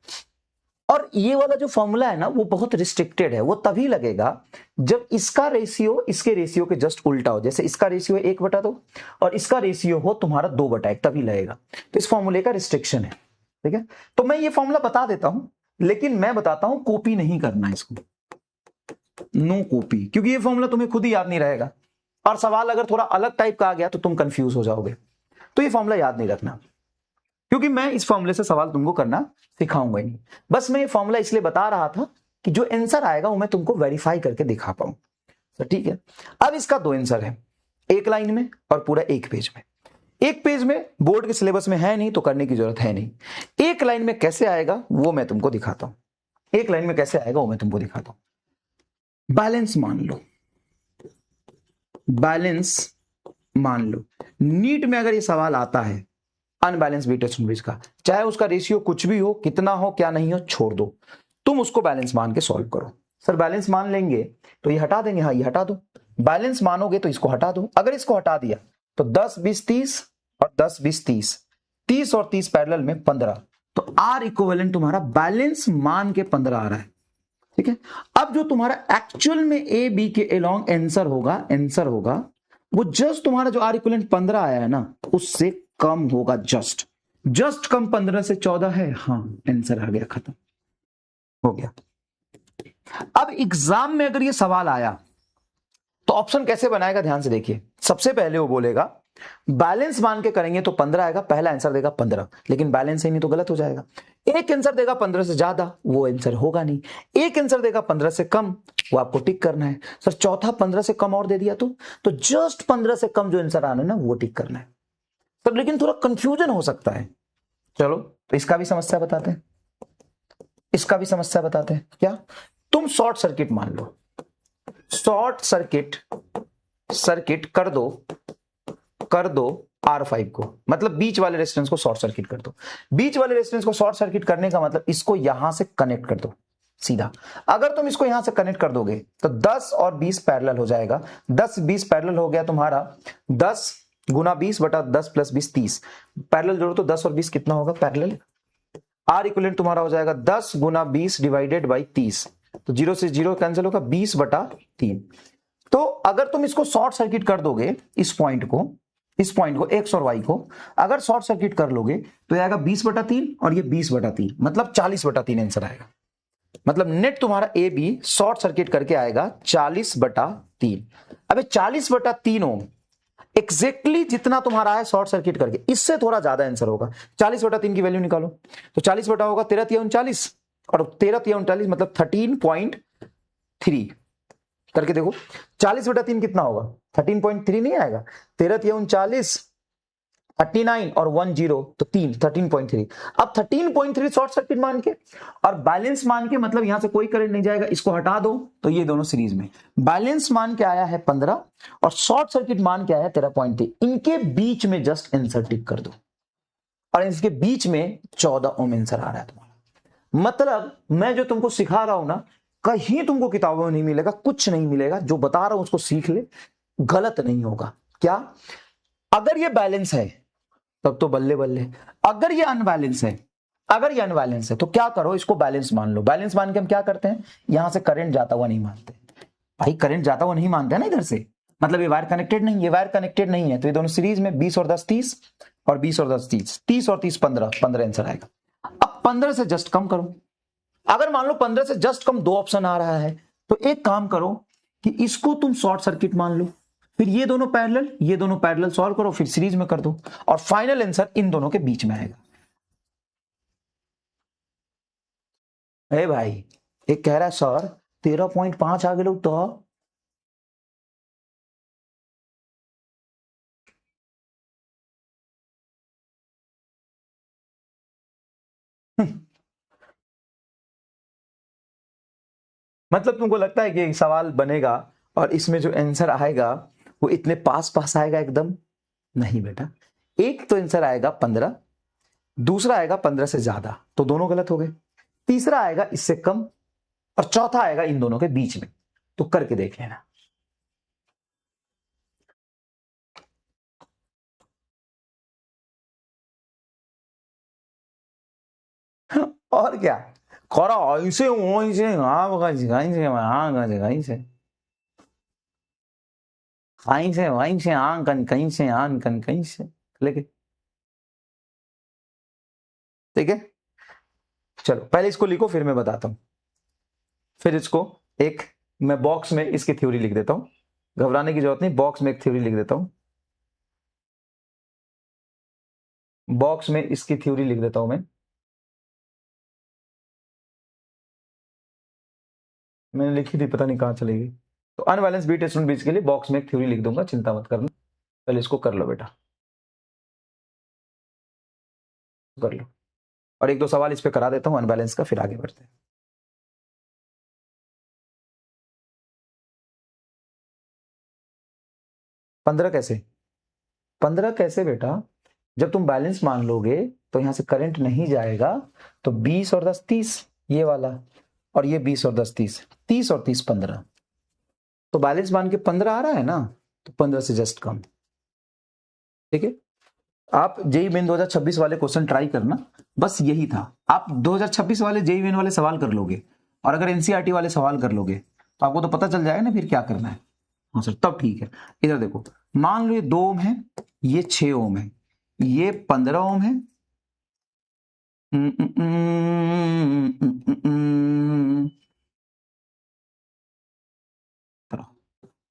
और ये वाला जो फॉर्मूला है ना वो बहुत रिस्ट्रिक्टेड है, वो तभी लगेगा जब इसका रेशियो इसके रेशियो के जस्ट उल्टा हो। जैसे इसका रेशियो 1/2 और इसका रेशियो हो तुम्हारा 2/1, तभी लगेगा। तो इस फॉर्मूले का रिस्ट्रिक्शन है, ठीक है। तो मैं ये फॉर्मूला बता देता हूं, लेकिन मैं बताता हूं कॉपी नहीं करना इसको, नो कॉपी, क्योंकि ये फॉर्मूला तुम्हें खुद ही याद नहीं रहेगा और सवाल अगर थोड़ा अलग टाइप का आ गया तो तुम कंफ्यूज हो जाओगे। तो ये फॉर्मूला याद नहीं रखना, क्योंकि मैं इस फॉर्मूले से सवाल तुमको करना सिखाऊंगा ही नहीं। बस मैं ये फॉर्मूला इसलिए बता रहा था कि जो आंसर आएगा वो मैं तुमको वेरीफाई करके दिखा पाऊं। तो ठीक है, अब इसका 2 आंसर है, एक लाइन में और पूरा एक पेज में। एक पेज में बोर्ड के सिलेबस में है नहीं तो करने की जरूरत है नहीं। एक लाइन में कैसे आएगा वो मैं तुमको दिखाता हूं, एक लाइन में कैसे आएगा वो मैं तुमको दिखाता हूं। बैलेंस मान लो, बैलेंस मान लो, नीट में अगर ये सवाल आता है अनबैलेंस वेटेज नॉनवेज का, चाहे उसका रेशियो कुछ भी हो, कितना हो क्या नहीं हो, छोड़ दो, तुम उसको बैलेंस मान के सॉल्व करो। सर बैलेंस मान लेंगे तो ये हटा देंगे, हाँ ये हटा दो। बैलेंस मानोगे तो इसको हटा दो, अगर इसको हटा दिया तो 10 20 30 और 10 20 30, 30 और 30 पैरेलल में 15, तो आर इक्विवेलेंट तुम्हारा बैलेंस मान के 15 आ रहा है, ठीक है। अब जो तुम्हारा एक्चुअल में ए बी के अलोंग आंसर होगा, आंसर होगा वो जस्ट तुम्हारा जो आर इक्विवेलेंट 15 आया है ना उससे कम होगा, जस्ट जस्ट कम, 15 से 14 है, हाँ आंसर आ गया, खत्म हो गया। अब एग्जाम में अगर ये सवाल आया तो ऑप्शन कैसे बनाएगा, ध्यान से देखिए। सबसे पहले वो बोलेगा बैलेंस मान के करेंगे तो 15 आएगा, पहला आंसर देगा 15, लेकिन बैलेंस ही नहीं तो गलत हो जाएगा। एक आंसर देगा 15 से ज्यादा, वो आंसर होगा नहीं। एक आंसर देगा 15 से कम, वो आपको टिक करना है। सर चौथा 15 से कम और दे दिया तो जस्ट 15 से कम जो आंसर आना है ना वो टिक करना है। सर लेकिन थोड़ा कंफ्यूजन हो सकता है, चलो तो इसका भी समस्या बताते हैं, इसका भी समस्या बताते हैं। क्या, तुम शॉर्ट सर्किट मान लो, शॉर्ट सर्किट सर्किट कर दो R5 को, मतलब बीच वाले रेजिस्टेंस को शॉर्ट सर्किट कर दो। बीच वाले रेजिस्टेंस को शॉर्ट सर्किट करने का मतलब इसको यहां से कनेक्ट कर दो सीधा। अगर तुम इसको यहां से कनेक्ट कर दोगे तो 10 और 20 पैरेलल हो जाएगा, 10 20 पैरेलल हो गया तुम्हारा 10 गुना 20 बटा 10 प्लस 20 30, पैरेलल जोड़ो तो 10 और 20 कितना होगा पैरेलल, आर इक्विवेलेंट तुम्हारा हो जाएगा 10 गुना 20 डिवाइडेड बाई 30, तो 0 से 0 कैंसिल होगा, 20 बटा 3। तो अगर तुम इसको शॉर्ट सर्किट कर दोगे, इस पॉइंट को, इस पॉइंट को एक्स और वाई को अगर शॉर्ट सर्किट कर लोगे तो आएगा 20/3 और ये 20/3, मतलब 40/3 आंसर आएगा। मतलब नेट तुम्हारा ए बी शॉर्ट सर्किट करके आएगा 40/3। अबे 40/3 ओम एग्जैक्टली जितना तुम्हारा है शॉर्ट सर्किट करके, इससे थोड़ा ज्यादा आंसर होगा। 40/3 की वैल्यू निकालो, तो 40 बटा होगा 13 और 13 मतलब 13.3 करके देखो। 40/3 कितना होगा, 13.3 नहीं आएगा, 13 39 और 10 तो 13.3। अब 13.3 शॉर्ट सर्किट मान के और बैलेंस मान के, मतलब यहां से कोई करंट नहीं जाएगा, इसको हटा दो तो ये दोनों सीरीज में। बैलेंस मान के आया है 15 और शॉर्ट सर्किट मान के आया है 13.3, इनके बीच में जस्ट आंसर टिक कर दो और इसके बीच में 14 ओम आंसर आ रहा है तुम्हारा। मतलब मैं जो तुमको सिखा रहा हूं ना, कहीं तुमको किताबों में नहीं मिलेगा, कुछ नहीं मिलेगा, जो बता रहा हूं उसको सीख ले, गलत नहीं होगा। क्या, अगर ये बैलेंस है तब तो बल्ले बल्ले, अगर ये अनबैलेंस है, अगर ये अनबैलेंस है तो क्या करो, इसको बैलेंस मान लो। बैलेंस मान के हम क्या करते हैं, यहां से करंट जाता हुआ नहीं मानते भाई, करंट जाता हुआ नहीं मानते ना इधर से, मतलब ये वायर कनेक्टेड नहीं, ये वायर कनेक्टेड नहीं है, तो ये दोनों सीरीज में 20 और 10 30 और 20 और 10 30, 30 और 30 15, 15 आंसर आएगा। अब 15 से जस्ट कम करो, अगर मान लो 15 से जस्ट कम दो ऑप्शन आ रहा है तो एक काम करो कि इसको तुम शॉर्ट सर्किट मान लो, फिर ये दोनों पैरेलल, ये दोनों पैरेलल सॉल्व करो, फिर सीरीज में कर दो और फाइनल आंसर इन दोनों के बीच में आएगा। अरे भाई एक कह रहा है सर 13.5 आ गए तो मतलब तुमको लगता है कि सवाल बनेगा और इसमें जो आंसर आएगा वो इतने पास पास आएगा एकदम? नहीं बेटा, एक तो आंसर आएगा 15, दूसरा आएगा 15 से ज्यादा, तो दोनों गलत हो गए। तीसरा आएगा इससे कम और चौथा आएगा इन दोनों के बीच में। तो करके देख लेना। और क्या करा ऐसे वैसे कहीं से आंकन कहीं से आंकन कहीं से लेके, ठीक है। चलो पहले इसको लिखो फिर मैं बताता हूं। फिर इसको एक मैं बॉक्स में इसकी थ्योरी लिख देता हूं, घबराने की जरूरत नहीं, बॉक्स में एक थ्योरी लिख देता हूं, बॉक्स में इसकी थ्योरी लिख देता हूं मैंने लिखी थी, पता नहीं कहां चली गई। तो अनबैलेंस बीट स्टूडेंट बीच के लिए बॉक्स में एक थ्योरी लिख दूंगा, चिंता मत करना। पहले इसको कर लो बेटा, कर लो, और एक दो सवाल इस पे करा देता हूं अनबैलेंस का, फिर आगे बढ़ते हैं। पंद्रह कैसे? 15 कैसे बेटा? जब तुम बैलेंस मान लोगे तो यहां से करंट नहीं जाएगा, तो 20 और 10 30, ये वाला, और ये 20 और 10 30, 30 और 30 15, तो बैलेंस मान के 15 आ रहा है ना, तो 15 से जस्ट कम। ठीक है, आप जेई मेन 2026 वाले क्वेश्चन ट्राई करना, बस यही था। आप 2026 वाले जेई मेन वाले सवाल कर लोगे और अगर एनसीईआरटी वाले सवाल कर लोगे तो आपको तो पता चल जाएगा ना फिर क्या करना है। हाँ सर, तब ठीक है। इधर देखो, मान लो ये 2 ओम है, ये 6 ओम है, ये 15 ओम है,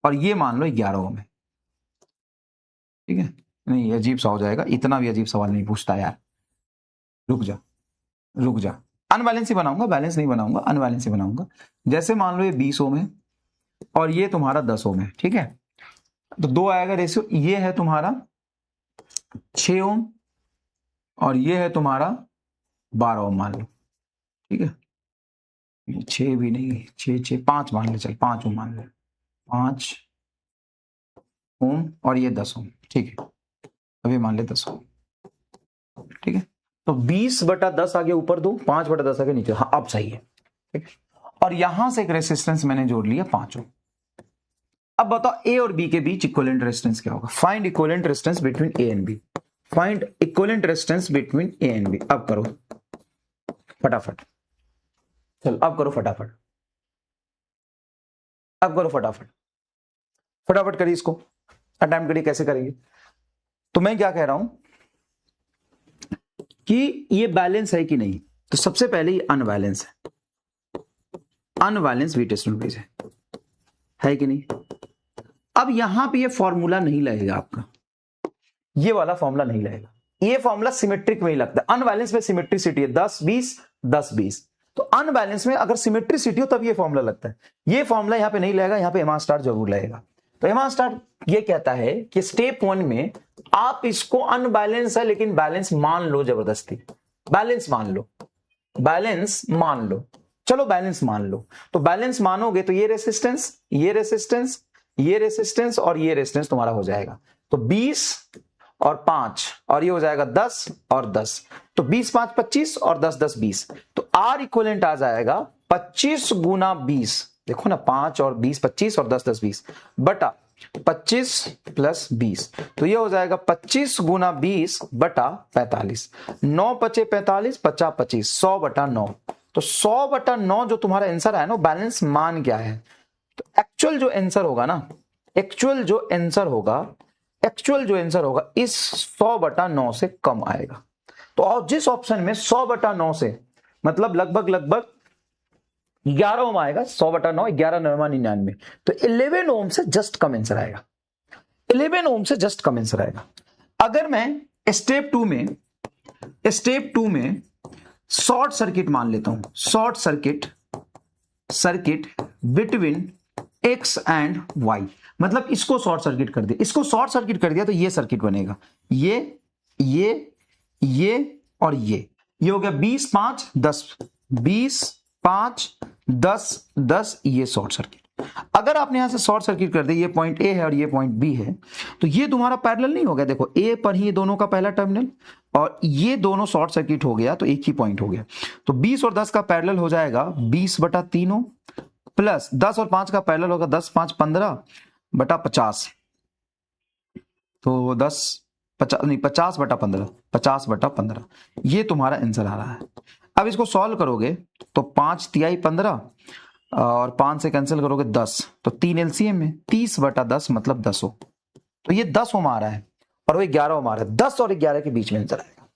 और ये मान लो 11 ओम है। ठीक है, नहीं अजीब सा हो जाएगा, इतना भी अजीब सवाल नहीं पूछता यार। रुक जा, रुक जा, अनबैलेंस ही बनाऊंगा, बैलेंस नहीं बनाऊंगा, अनबैलेंस ही बनाऊंगा। जैसे मान लो ये 20 ओम है और ये तुम्हारा 10 ओम है, ठीक है, तो 2 आएगा रेशियो, ये है तुम्हारा 6 ओम और ये है तुम्हारा 12 ओम मान लो। ठीक है, 6 भी नहीं, 6 5 मान ले, चल 5 ओम मान ले, 5 ओम और ये 10 ओम। ठीक है, अभी मान ले 10 ओम। ठीक है, तो 20/10 आगे ऊपर दो, 5/10 आगे नीचे। हाँ अब सही है। ठीक है, और यहां से एक रेसिस्टेंस मैंने जोड़ लिया 5 ओम। अब बताओ ए और बी के बीच इक्विवेलेंट रेजिस्टेंस क्या होगा? Find equivalent resistance between a and b. Find equivalent resistance between a and b. अब करो फटाफट, चल अब करो फटाफट, अब करो फटाफट, फटाफट करिए इसको, अटेम्प्ट करिए, कैसे करेंगे? तो मैं क्या कह रहा हूं कि ये बैलेंस है कि नहीं, तो सबसे पहले ये अनबैलेंस है, अनबैलेंस बीट स्टूडेंट है कि नहीं? अब यहां पे ये फॉर्मूला नहीं लगेगा आपका, ये वाला फॉर्मूला नहीं लगेगा, ये फॉर्मूला सिमेट्रिक में ही लगता है। अनबैलेंस में सिमेट्रिसिटी है 10 20 10 20, तो अनबैलेंस में अगर सिमेट्रिसिटी हो तब ये फॉर्मूला लगता है। ये फॉर्मूला यहां पे नहीं लगेगा, यहां पे एमा स्टार जरूर लगेगा। तो एमा स्टार ये कहता है कि स्टेप 1 में आप इसको अनबैलेंस है लेकिन बैलेंस मान लो, जबरदस्ती बैलेंस मान लो, बैलेंस मान लो, चलो बैलेंस मान लो। तो बैलेंस मानोगे तो ये रेसिस्टेंस, ये रेसिस्टेंस, ये रेसिस्टेंस और ये रेसिस्टेंस तुम्हारा हो जाएगा। तो 20 और 5 और ये हो जाएगा 10 और 10, तो 20 5 25 और 10 10 20, तो आर इक्विवेलेंट आ जाएगा 25 गुना 20। देखो ना, 5 और 20 25 और 10 10 20 बटा 25 प्लस 20, तो ये हो जाएगा 25 गुना 20 बटा 45, 9 पचे 45, 50 25, 100/9। तो 100/9 जो तुम्हारा आंसर है ना, बैलेंस मान क्या है? तो एक्चुअल जो आंसर होगा ना, एक्चुअल जो आंसर होगा, एक्चुअल जो आंसर होगा इस 100/9 से कम आएगा। तो जिस ऑप्शन में 100/9 से मतलब लगभग लगभग 11 ओम आएगा, 100/9 11 9 99, तो 11 ओम से जस्ट कम आंसर आएगा, 11 ओम से जस्ट कम आंसर आएगा। अगर मैं स्टेप 2 में शॉर्ट सर्किट मान लेता हूं, short circuit between x and y, मतलब इसको शॉर्ट सर्किट कर दिया, इसको शॉर्ट सर्किट कर दिया तो ये सर्किट बनेगा, ये और ये हो गया 20 5 10, 20 5 10 10 ये शॉर्ट सर्किट। अगर आपने यहां से शॉर्ट सर्किट कर दी, ये पॉइंट ए है और ये पॉइंट बी है, तो ये तुम्हारा पैरेलल नहीं हो गया। देखो ए पर ही दोनों का पहला टर्मिनल और ये दोनों शॉर्ट सर्किट हो गया, तो एक ही पॉइंट हो गया। तो 20 और 10 का पैरेलल हो जाएगा 20/3 प्लस 10 और 5 का पैरेलल होगा 10 5 15/50। तो 50/15 50/15 ये तुम्हारा आंसर आ रहा है। अब इसको सॉल्व करोगे तो 5 तिहाई 15 और 5 से कैंसिल करोगे 10, तो 3 एलसीएम में 30/10 मतलब 10 ओम। तो ये 10 ओम आ रहा है और वो 11 ओम आ रहा है। 10 और 11 के बीच में आंसर आएगा।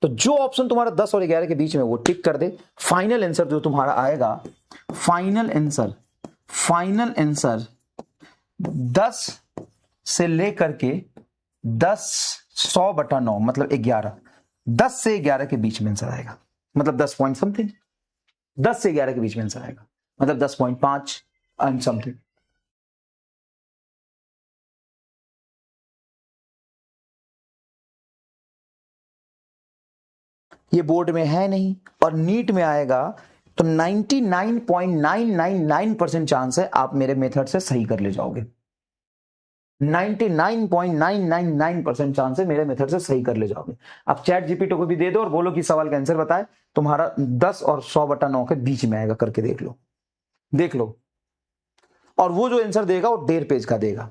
तो जो ऑप्शन तुम्हारा 10 और 11 के बीच में वो टिक कर दे। फाइनल आंसर जो तुम्हारा आएगा, फाइनल आंसर 10 से लेकर के 100/9 मतलब 11, 10 से 11 के बीच में आंसर आएगा, मतलब 10 पॉइंट समथिंग। 10 से 11 के बीच में आंसर आएगा, मतलब 10.5 एंड समथिंग। ये बोर्ड में है नहीं और नीट में आएगा, तो 99.999% चांस है आप मेरे मेथड से सही कर ले जाओगे। 99.999% चांस है मेरे मेथड से सही कर ले जाओगे। आप चैट जीपीटी को भी दे दो और बोलो कि सवाल का आंसर बताए, तुम्हारा 10 और 100/9 के बीच में आएगा, करके देख लो। और वो जो आंसर देगा वो 1.5 पेज का देगा।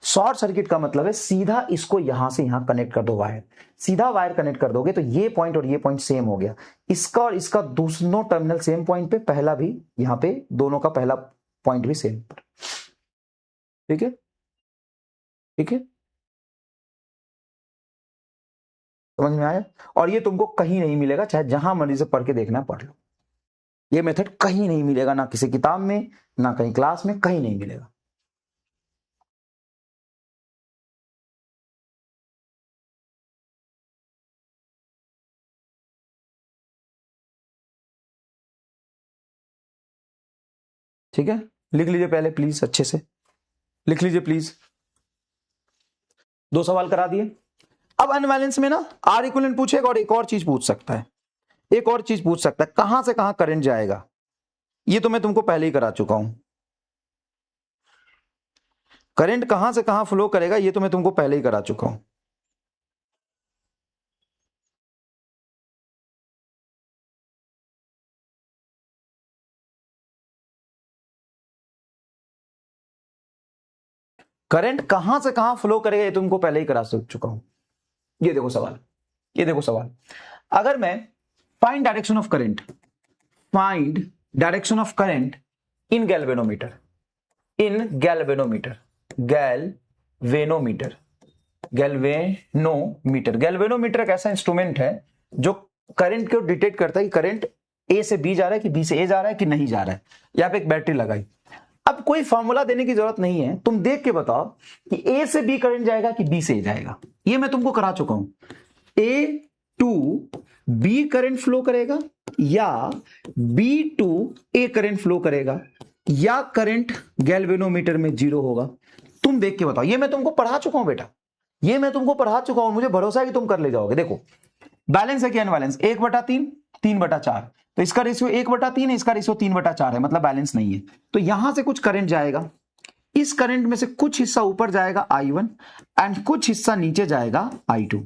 शॉर्ट सर्किट का मतलब है सीधा इसको यहां से यहां कनेक्ट कर दो, वायर सीधा वायर कनेक्ट कर दोगे तो ये पॉइंट और ये पॉइंट सेम हो गया। इसका और इसका दोनों टर्मिनल सेम पॉइंट पे, पहला भी यहां पे दोनों का पहला पॉइंट भी सेम। ठीक है, समझ में आया। और ये तुमको कहीं नहीं मिलेगा, चाहे जहां मर्जी से पढ़ के देखना पढ़ लो। ये मेथड कहीं नहीं मिलेगा, ना किसी किताब में, ना कहीं क्लास में, कहीं नहीं मिलेगा। ठीक है, लिख लीजिए पहले प्लीज, अच्छे से लिख लीजिए प्लीज। 2 सवाल करा दिए। अब अनबैलेंस में ना आर इक्विवेलेंट पूछेगा और एक और चीज पूछ सकता है, कहां से कहां करंट जाएगा। ये तो मैं तुमको पहले ही करा चुका हूं। करंट कहां से कहां फ्लो करेगा ये तो मैं तुमको पहले ही करा चुका हूं। करंट कहां से कहां फ्लो करेगा ये तुमको पहले ही करा चुका हूं। ये देखो सवाल, अगर मैं find direction of current in galvanometer, galvanometer एक ऐसा इंस्ट्रूमेंट है जो करंट को डिटेक्ट करता है कि करंट ए से बी जा रहा है कि बी से ए जा रहा है कि नहीं जा रहा है। यहां पे एक बैटरी लगाई। अब कोई फॉर्मूला देने की जरूरत नहीं है, तुम देख के बताओ कि ए से बी करंट जाएगा कि बी से ए जाएगा। ये मैं तुमको करा चुका हूं। A to b current flow करेगा या b to a current flow करेगा या करंट गैल्वेनोमीटर में 0 होगा। तुम देख के बताओ। ये मैं तुमको पढ़ा चुका हूं बेटा, ये मैं तुमको पढ़ा चुका हूं, मुझे भरोसा है कि तुम कर ले जाओगे। देखो बैलेंस है कि अनबैलेंस, 1/3 3/4, तो इसका रेशियो 1/3 है, इसका रेशियो 3/4 है, मतलब बैलेंस नहीं है। तो यहां से कुछ करंट जाएगा, इस करंट में से कुछ हिस्सा ऊपर जाएगा I1 एंड कुछ हिस्सा नीचे जाएगा I2।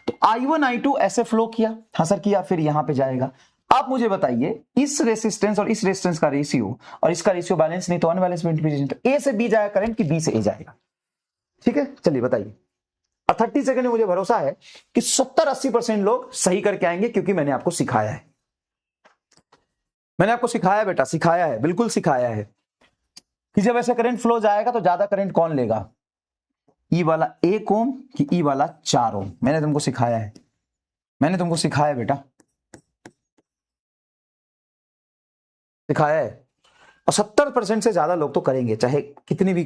तो I1 I2 ऐसे फ्लो किया, हाँ सर किया, फिर यहां पे जाएगा। आप मुझे बताइए इस रेसिस्टेंस और इस रेसिस्टेंस का रेशियो और इसका रेशियो बैलेंस नहीं तो अनबैलेंस मल्टीप्लिकेशन, तो ए से बी जाएगा करंट कि बी से ए जाएगा। ठीक है, चलिए बताइए। और 30 सेकंड में मुझे भरोसा है कि 70-80% लोग सही करके आएंगे, क्योंकि मैंने आपको सिखाया है, बेटा, सिखाया है, बिल्कुल सिखाया है कि जब ऐसा करंट फ्लो जाएगा तो ज्यादा करंट कौन लेगा, ई वाला 1 ओम कि ई वाला 4 ओम। मैंने तुमको सिखाया है, बेटा, सिखाया है। और 70% से ज्यादा लोग तो करेंगे, चाहे कितनी भी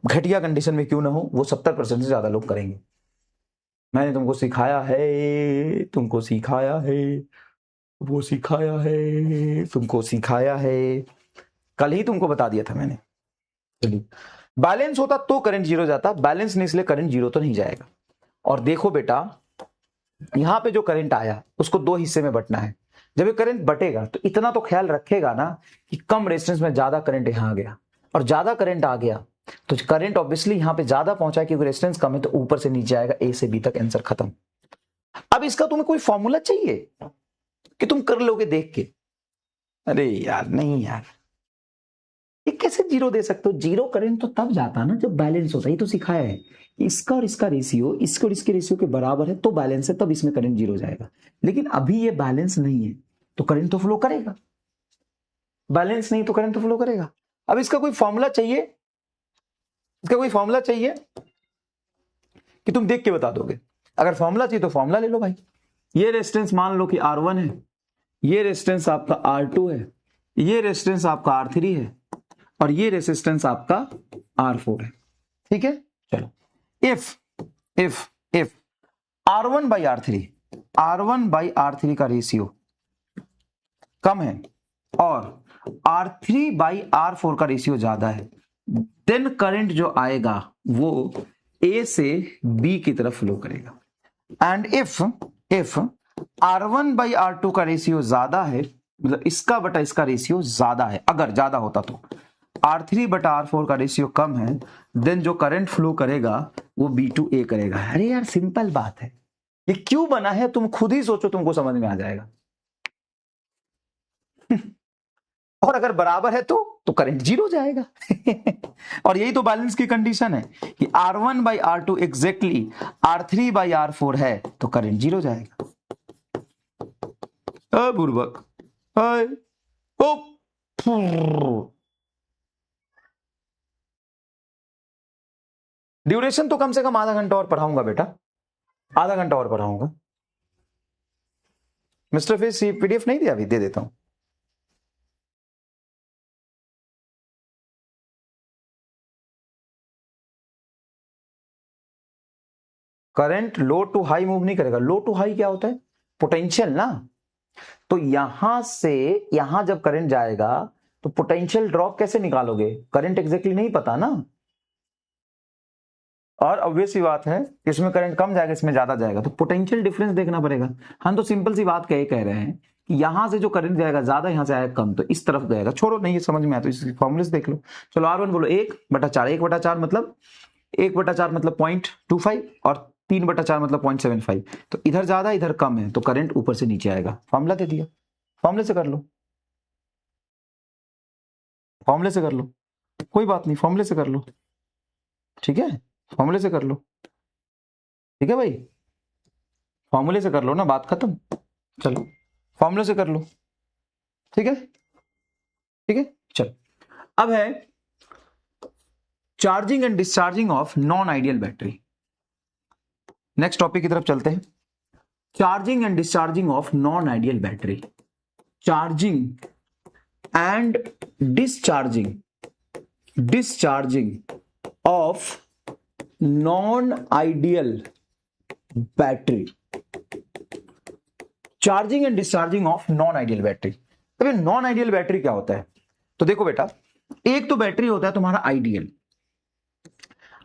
घटिया कंडीशन में क्यों ना हो, वो 70% से ज्यादा लोग करेंगे। मैंने तुमको सिखाया है, तुमको सिखाया है, कल ही तुमको बता दिया था मैंने। चलिए, बैलेंस होता तो करंट 0 जाता, बैलेंस नहीं इसलिए करंट 0 तो नहीं जाएगा। और देखो बेटा, यहां पे जो करंट आया उसको 2 हिस्से में बंटना है। जब ये करंट बटेगा तो इतना तो ख्याल रखेगा ना कि कम रेजिस्टेंस में ज्यादा करंट यहां आ गया, और ज्यादा करंट आ गया तो करंट ऑब्वियसली यहां पे ज्यादा पहुंचा, क्योंकि रेजिस्टेंस कम है तो ऊपर से नीचे आएगा, ए से बी तक आंसर खत्म। अब इसका तुम्हें कोई फॉर्मूला चाहिए कि तुम कर लोगे देख के? अरे यार नहीं यार, ये कैसे जीरो दे सकते हो? जीरो करंट तो तब जाता ना जब बैलेंस होता है, ये तो सिखाया है। इसका और इसका रेशियो इसके और इसके रेशियो के बराबर है तो बैलेंस है, तब इसमें करंट जीरो जाएगा। लेकिन अभी ये बैलेंस नहीं है तो करंट तो फ्लो करेगा, बैलेंस नहीं तो करंट तो फ्लो करेगा। अब इसका कोई फॉर्मूला चाहिए, इसका कोई फॉर्मूला चाहिए कि तुम देख के बता दोगे? अगर फॉर्मूला चाहिए तो फॉर्मूला ले लो भाई। ये रेजिस्टेंस मान लो कि R1 है, ये रेजिस्टेंस आपका R2 है, ये रेजिस्टेंस आपका R3 है, और ये रेजिस्टेंस आपका R4 है। ठीक है, चलो इफ R1 बाई R3 का रेशियो कम है और R3 बाई R4 का रेशियो ज्यादा है, देन करंट जो आएगा वो A से B की तरफ फ्लो करेगा। And if R1 by R2 का रेशियो ज्यादा है, मतलब इसका बटा इसका रेशियो ज्यादा है, अगर ज्यादा होता तो R3 बटा R4 का रेशियो कम है, देन जो करंट फ्लो करेगा वो B टू A करेगा। अरे यार सिंपल बात है, ये क्यों बना है तुम खुद ही सोचो, तुमको समझ में आ जाएगा। और अगर बराबर है तो करंट जीरो जाएगा। और यही तो बैलेंस की कंडीशन है कि R1 by R2 exactly R3 by R4 है तो करंट जीरो जाएगा। बुर्बक ड्यूरेशन तो कम से कम आधा घंटा और पढ़ाऊंगा बेटा, आधा घंटा और पढ़ाऊंगा। मिस्टर फेस PDF नहीं दिया, अभी दे देता हूं। Current low to high move नहीं करेगा। लो टू हाई क्या होता है? पोटेंशियल ना। तो यहां से यहां जब करंट जाएगा तो पोटेंशियल ड्रॉप कैसे निकालोगे? करंट एग्जैक्टली नहीं पता ना। और ऑब्वियस सी बात है, इसमें करंट कम जाएगा, इसमें ज्यादा जाएगा, तो पोटेंशियल डिफरेंस देखना पड़ेगा। हम तो सिंपल सी बात कह रहे हैं कि यहां से जो करंट जाएगा ज्यादा, यहां से आएगा कम, तो इस तरफ जाएगा। छोड़ो, नहीं ये समझ में आया तो इसके फॉर्मूले से देख लो। चलो R1 बोलो 1/4, 1/4 मतलब 1/4 मतलब 0.25 और 3/4 मतलब 0.75। तो इधर ज्यादा इधर कम है तो करंट ऊपर से नीचे आएगा। फॉर्मूला दे दिया, फॉर्मूले से कर लो, फॉर्मूले से कर लो, कोई बात नहीं, फॉर्मूले से कर लो। ठीक है, फॉर्मूले से कर लो। ठीक है भाई, फॉर्मूले से कर लो ना, बात खत्म। चलो फॉर्मूले से कर लो। ठीक है, ठीक है, चलो। अब है charging and discharging of non ideal battery. Next topic की तरफ चलते हैं। Charging and discharging of non ideal battery. Charging and discharging of non ideal battery. Charging and discharging of non ideal battery. अब नॉन आइडियल बैटरी क्या होता है? तो देखो बेटा, एक तो बैटरी होता है तुम्हारा आइडियल।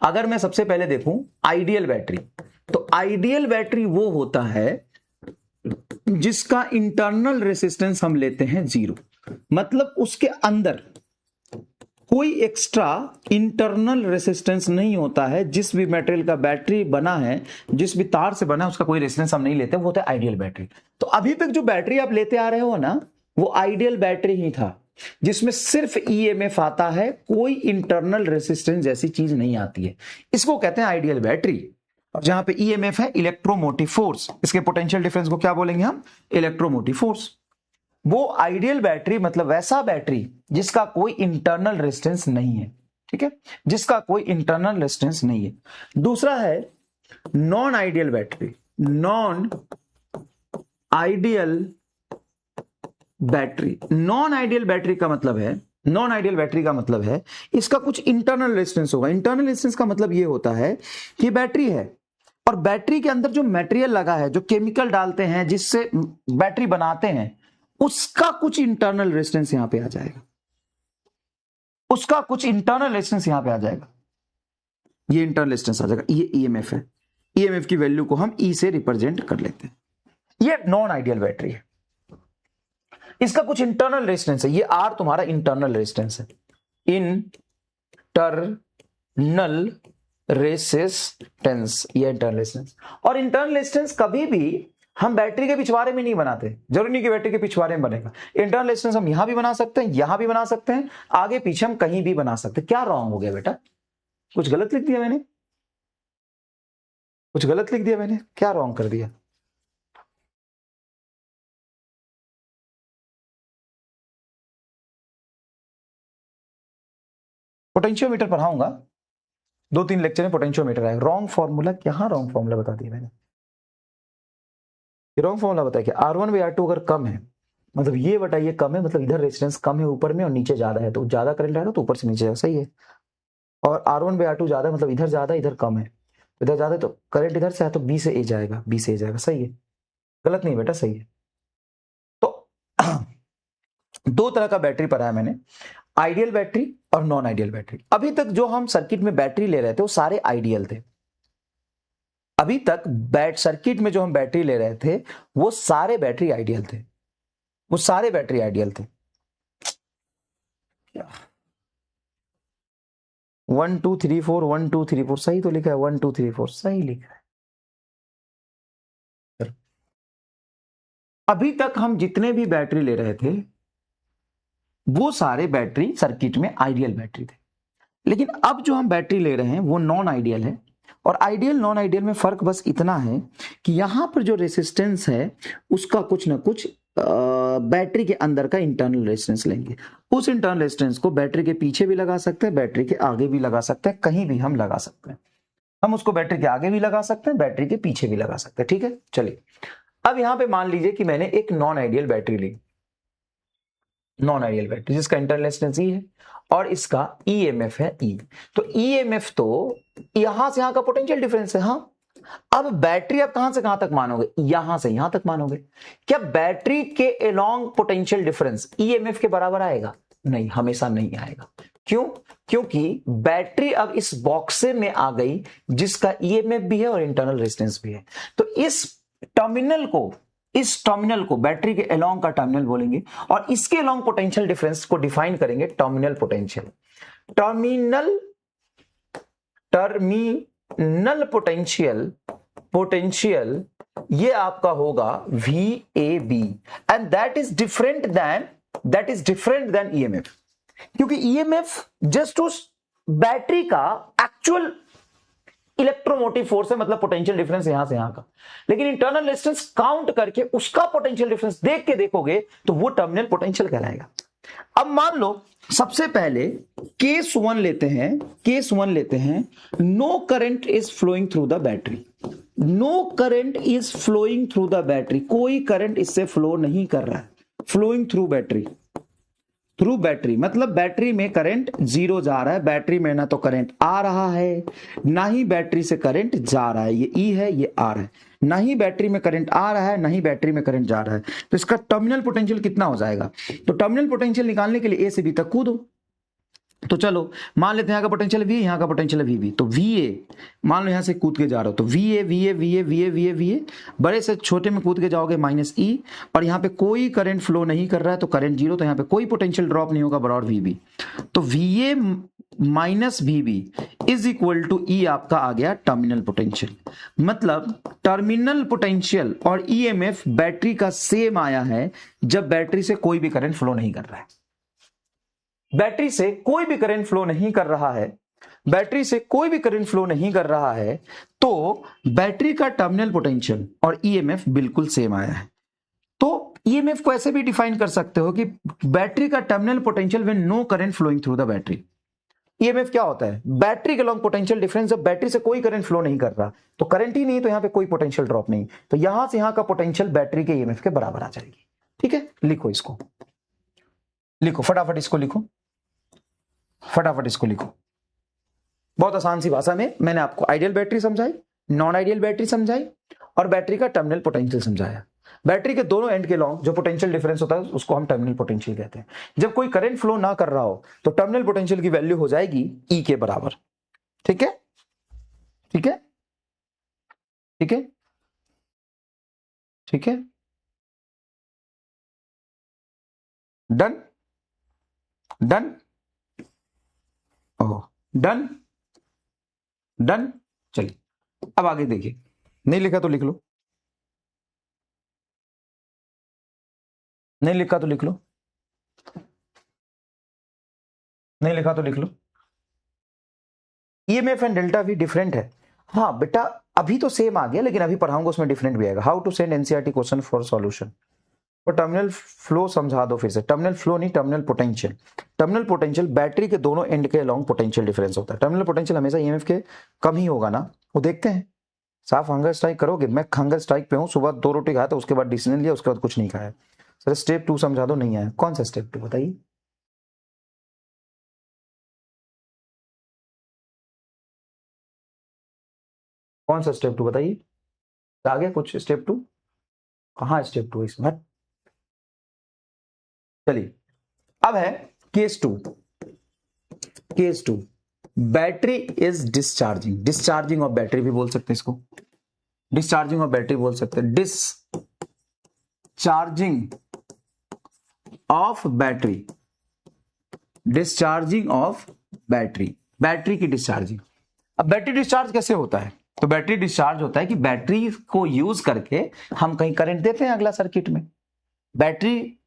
अगर मैं सबसे पहले देखूं आइडियल बैटरी, तो आइडियल बैटरी वो होता है जिसका इंटरनल रेसिस्टेंस हम लेते हैं 0, मतलब उसके अंदर कोई एक्स्ट्रा इंटरनल रेसिस्टेंस नहीं होता है। जिस भी मटेरियल का बैटरी बना है, जिस भी तार से बना है, उसका कोई रेसिस्टेंस हम नहीं लेते, वो होता है आइडियल बैटरी। तो अभी तक जो बैटरी आप लेते आ रहे हो ना, वो आइडियल बैटरी ही था, जिसमें सिर्फ EMF आता है, कोई इंटरनल रेसिस्टेंस जैसी चीज नहीं आती है। इसको कहते हैं आइडियल बैटरी। और जहां पे EMF है इलेक्ट्रोमोटिव फोर्स, इसके पोटेंशियल डिफरेंस को क्या बोलेंगे हम? Electromotive force. वो आइडियल बैटरी मतलब वैसा बैटरी जिसका कोई इंटरनल रेजिस्टेंस नहीं है। ठीक है, जिसका कोई इंटरनल रेजिस्टेंस नहीं है। दूसरा है non ideal battery. Non ideal battery, non ideal battery का मतलब है, नॉन आइडियल बैटरी का मतलब है इसका कुछ इंटरनल रेजिस्टेंस होगा। इंटरनल रेजिस्टेंस का मतलब ये होता है कि बैटरी है और बैटरी के अंदर जो मटेरियल लगा है, जो केमिकल डालते हैं जिससे बैटरी बनाते हैं, उसका कुछ इंटरनल रेजिस्टेंस यहां पे आ जाएगा, उसका कुछ इंटरनल रेजिस्टेंस यहां पे आ जाएगा। ये इंटरनल रेजिस्टेंस आ जाएगा। ये EMF है, EMF की वैल्यू को हम E से रिप्रेजेंट कर लेते हैं। ये नॉन आइडियल बैटरी है। इसका कुछ इंटरनल रेजिस्टेंस है, ये आर तुम्हारा इंटरनल रेजिस्टेंस है, इंटरनल रेजिस्टेंस, ये इंटरनल रेजिस्टेंस। और इंटरनल रेजिस्टेंस कभी भी हम बैटरी के पिछवाड़े में नहीं बनाते, जरूरी नहीं कि बैटरी के पिछवाड़े में बनेगा। इंटरनल रेजिस्टेंस हम यहां भी बना सकते हैं, यहां भी बना सकते हैं, आगे पीछे हम कहीं भी बना सकते हैं। क्या रॉन्ग हो गया बेटा? कुछ गलत लिख दिया मैंने? कुछ गलत लिख दिया मैंने? क्या रॉन्ग कर दिया? पोटेंशियोमीटर पढ़ाऊंगा, 2-3 लेक्चर में पोटेंशियोमीटर आएगा। रॉन्ग फॉर्मूला, क्या रॉन्ग फॉर्मूला बता दिया मैंने? रॉन्ग फॉर्मूला बताया कि R1/R2 अगर कम है, मतलब ये बटा ये कम है, मतलब इधर रेजिस्टेंस कम है ऊपर में और नीचे ज्यादा है, तो ज्यादा करंट आएगा तो ऊपर से नीचे जाएगा, सही है। और R1/R2 ज्यादा है, मतलब इधर ज्यादा इधर कम है, इधर ज्यादा है तो करंट इधर से है तो B से A जाएगा, B से A जाएगा, सही है। गलत नहीं बेटा, सही है। तो दो तरह का बैटरी पढ़ा है मैंने, आइडियल बैटरी और नॉन आइडियल बैटरी। अभी तक जो हम सर्किट में बैटरी ले रहे थे वो सारे आइडियल थे। अभी तक सर्किट में जो हम बैटरी ले रहे थे वो सारे बैटरी आइडियल थे, वो सारे बैटरी आइडियल थे। 1 2 3 4 1 2 3 4 सही तो लिखा है, 1 2 3 4 सही लिखा है। अभी तक हम जितने भी बैटरी ले रहे थे वो सारे बैटरी सर्किट में आइडियल बैटरी थे, लेकिन अब जो हम बैटरी ले रहे हैं वो नॉन आइडियल है। और आइडियल नॉन आइडियल में फर्क बस इतना है कि यहां पर जो रेसिस्टेंस है उसका कुछ ना कुछ बैटरी के अंदर का इंटरनल रेजिस्टेंस लेंगे। उस इंटरनल रेजिस्टेंस को बैटरी के पीछे भी लगा सकते हैं, बैटरी के आगे भी लगा सकते हैं, कहीं भी हम लगा सकते हैं। हम उसको बैटरी के आगे भी लगा सकते हैं, बैटरी के पीछे भी लगा सकते हैं, ठीक है। चलिए अब यहां पे मान लीजिए कि मैंने एक नॉन आइडियल बैटरी ली, नॉन आइडियल बैटरी जिसका इंटरनल रेजिस्टेंस ई है और इसका ईएमएफ है ई। तो ईएमएफ तो यहां से यहां का पोटेंशियल डिफरेंस है। हाँ, अब बैटरी आप कहां से कहां तक मानोगे? यहां से यहां तक मानोगे। क्या बैटरी के अलोंग पोटेंशियल डिफरेंस ईएमएफ के बराबर आएगा? नहीं, हमेशा नहीं आएगा। क्यों? क्योंकि बैटरी अब इस बॉक्स में आ गई जिसका ईएमएफ भी है और इंटरनल रेजिस्टेंस भी है। तो इस टर्मिनल को बैटरी के अलोंग का टर्मिनल बोलेंगे और इसके अलोंग पोटेंशियल डिफरेंस को डिफाइन करेंगे टर्मिनल पोटेंशियल। टर्मिनल पोटेंशियल ये आपका होगा VAB and that is different than EMF, क्योंकि ईएमएफ जस्ट उस बैटरी का एक्चुअल इलेक्ट्रोमोटिव फोर्स है, मतलब पोटेंशियल डिफरेंस यहां से यहां का। लेकिन इंटरनल रेजिस्टेंस काउंट करके उसका पोटेंशियल डिफरेंस देख के देखोगे तो वो टर्मिनल पोटेंशियल कहलाएगा। अब मान लो सबसे पहले केस 1 लेते हैं, no current is flowing through the battery, no current is flowing through the battery, कोई करंट इससे फ्लो नहीं कर रहा है, फ्लोइंग थ्रू बैटरी मतलब बैटरी में करंट जीरो जा रहा है, बैटरी में ना तो करंट आ रहा है ना ही बैटरी से करंट जा रहा है, ये ई है ये आर है, ना ही बैटरी में करंट आ रहा है ना ही बैटरी में करंट जा रहा है। तो इसका टर्मिनल पोटेंशियल कितना हो जाएगा? तो टर्मिनल पोटेंशियल निकालने के लिए ए से बी तक कूदो। तो चलो मान लेते हैं यहां का पोटेंशियल वी, यहां का पोटेंशियल वी, तो वीए मान लो यहां से कूद के जा रहे हो तो वीए बड़े से छोटे में कूद के जाओगे -E, और यहां पे कोई करंट फ्लो नहीं कर रहा है तो करंट जीरो, तो यहां पे कोई पोटेंशियल ड्रॉप नहीं होगा बराबर वीबी। तो VA minus VB is equal to E आपका आ गया टर्मिनल पोटेंशियल। मतलब टर्मिनल पोटेंशियल और EMF बैटरी का सेम आया है जब बैटरी से कोई भी करंट फ्लो नहीं कर रहा है, बैटरी से कोई भी करंट फ्लो नहीं कर रहा है, बैटरी से कोई भी करंट फ्लो नहीं कर रहा है, तो बैटरी का टर्मिनल पोटेंशियल और ईएमएफ बिल्कुल सेम आया है। तो ईएमएफ को ऐसे भी डिफाइन कर सकते हो कि बैटरी का terminal potential when no current flowing through the battery. EMF क्या होता है? बैटरी के लॉन्ग पोटेंशियल डिफरेंस, जब बैटरी से कोई करंट फ्लो नहीं कर रहा तो करंट ही नहीं, तो यहां पे कोई पोटेंशियल ड्रॉप नहीं, तो यहां से यहां का पोटेंशियल बैटरी के ईएमएफ के बराबर आ जाएगी। ठीक है, लिखो इसको, लिखो फटाफट इसको लिखो, फटाफट इसको लिखो। बहुत आसान सी भाषा में मैंने आपको आइडियल बैटरी समझाई, नॉन आइडियल बैटरी समझाई और बैटरी का टर्मिनल पोटेंशियल समझाया। बैटरी के दोनों एंड के लॉन्ग जो पोटेंशियल डिफरेंस होता है उसको हम टर्मिनल पोटेंशियल कहते हैं। जब कोई करंट फ्लो ना कर रहा हो तो टर्मिनल पोटेंशियल की वैल्यू हो जाएगी ई के बराबर। ठीक है, ठीक है, ठीक है, ठीक है। डन, डन, ओह डन, डन। चलिए अब आगे देखिए, नहीं लिखा तो लिख लो, नहीं लिखा तो लिख लो, नहीं लिखा तो लिख लो। EMF and delta V different है। हाँ बेटा, अभी तो सेम आ गया, लेकिन अभी पढ़ाऊंगा उसमें डिफरेंट भी आएगा। How to send NCERT question for solution. तो टर्मिनल फ्लो समझा दो फिर से। टर्मिनल फ्लो नहीं, terminal potential. Terminal potential battery के दोनों एंड के अलोंग पोटेंशियल डिफरेंस होता है। टर्मिनल पोटेंशियल हमेशा ईएमएफ के कम ही होगा ना, वो देखते हैं। साफ हंगर स्ट्राइक करोगे, मैं हंगर स्ट्राइक पे हूँ, सुबह 2 रोटी खाया था, उसके बाद डिसीजन लिया, उसके बाद कुछ नहीं खाया। सर स्टेप 2 समझा दो, नहीं आया। कौन सा स्टेप 2 बताइए। कौन सा स्टेप 2 बताइए, आ गया कुछ स्टेप 2? कहाँ स्टेप 2 इसमें? चलिए अब है case 2। Case 2, battery is discharging. Discharging of battery भी बोल सकते हैं इसको, डिस्चार्जिंग ऑफ बैटरी बोल सकते हैं। Discharging of battery, discharging of battery, battery की डिस्चार्जिंग। अब बैटरी डिस्चार्ज कैसे होता है? तो बैटरी डिस्चार्ज होता है कि बैटरी को यूज करके हम कहीं करंट देते हैं अगला सर्किट में, बैटरी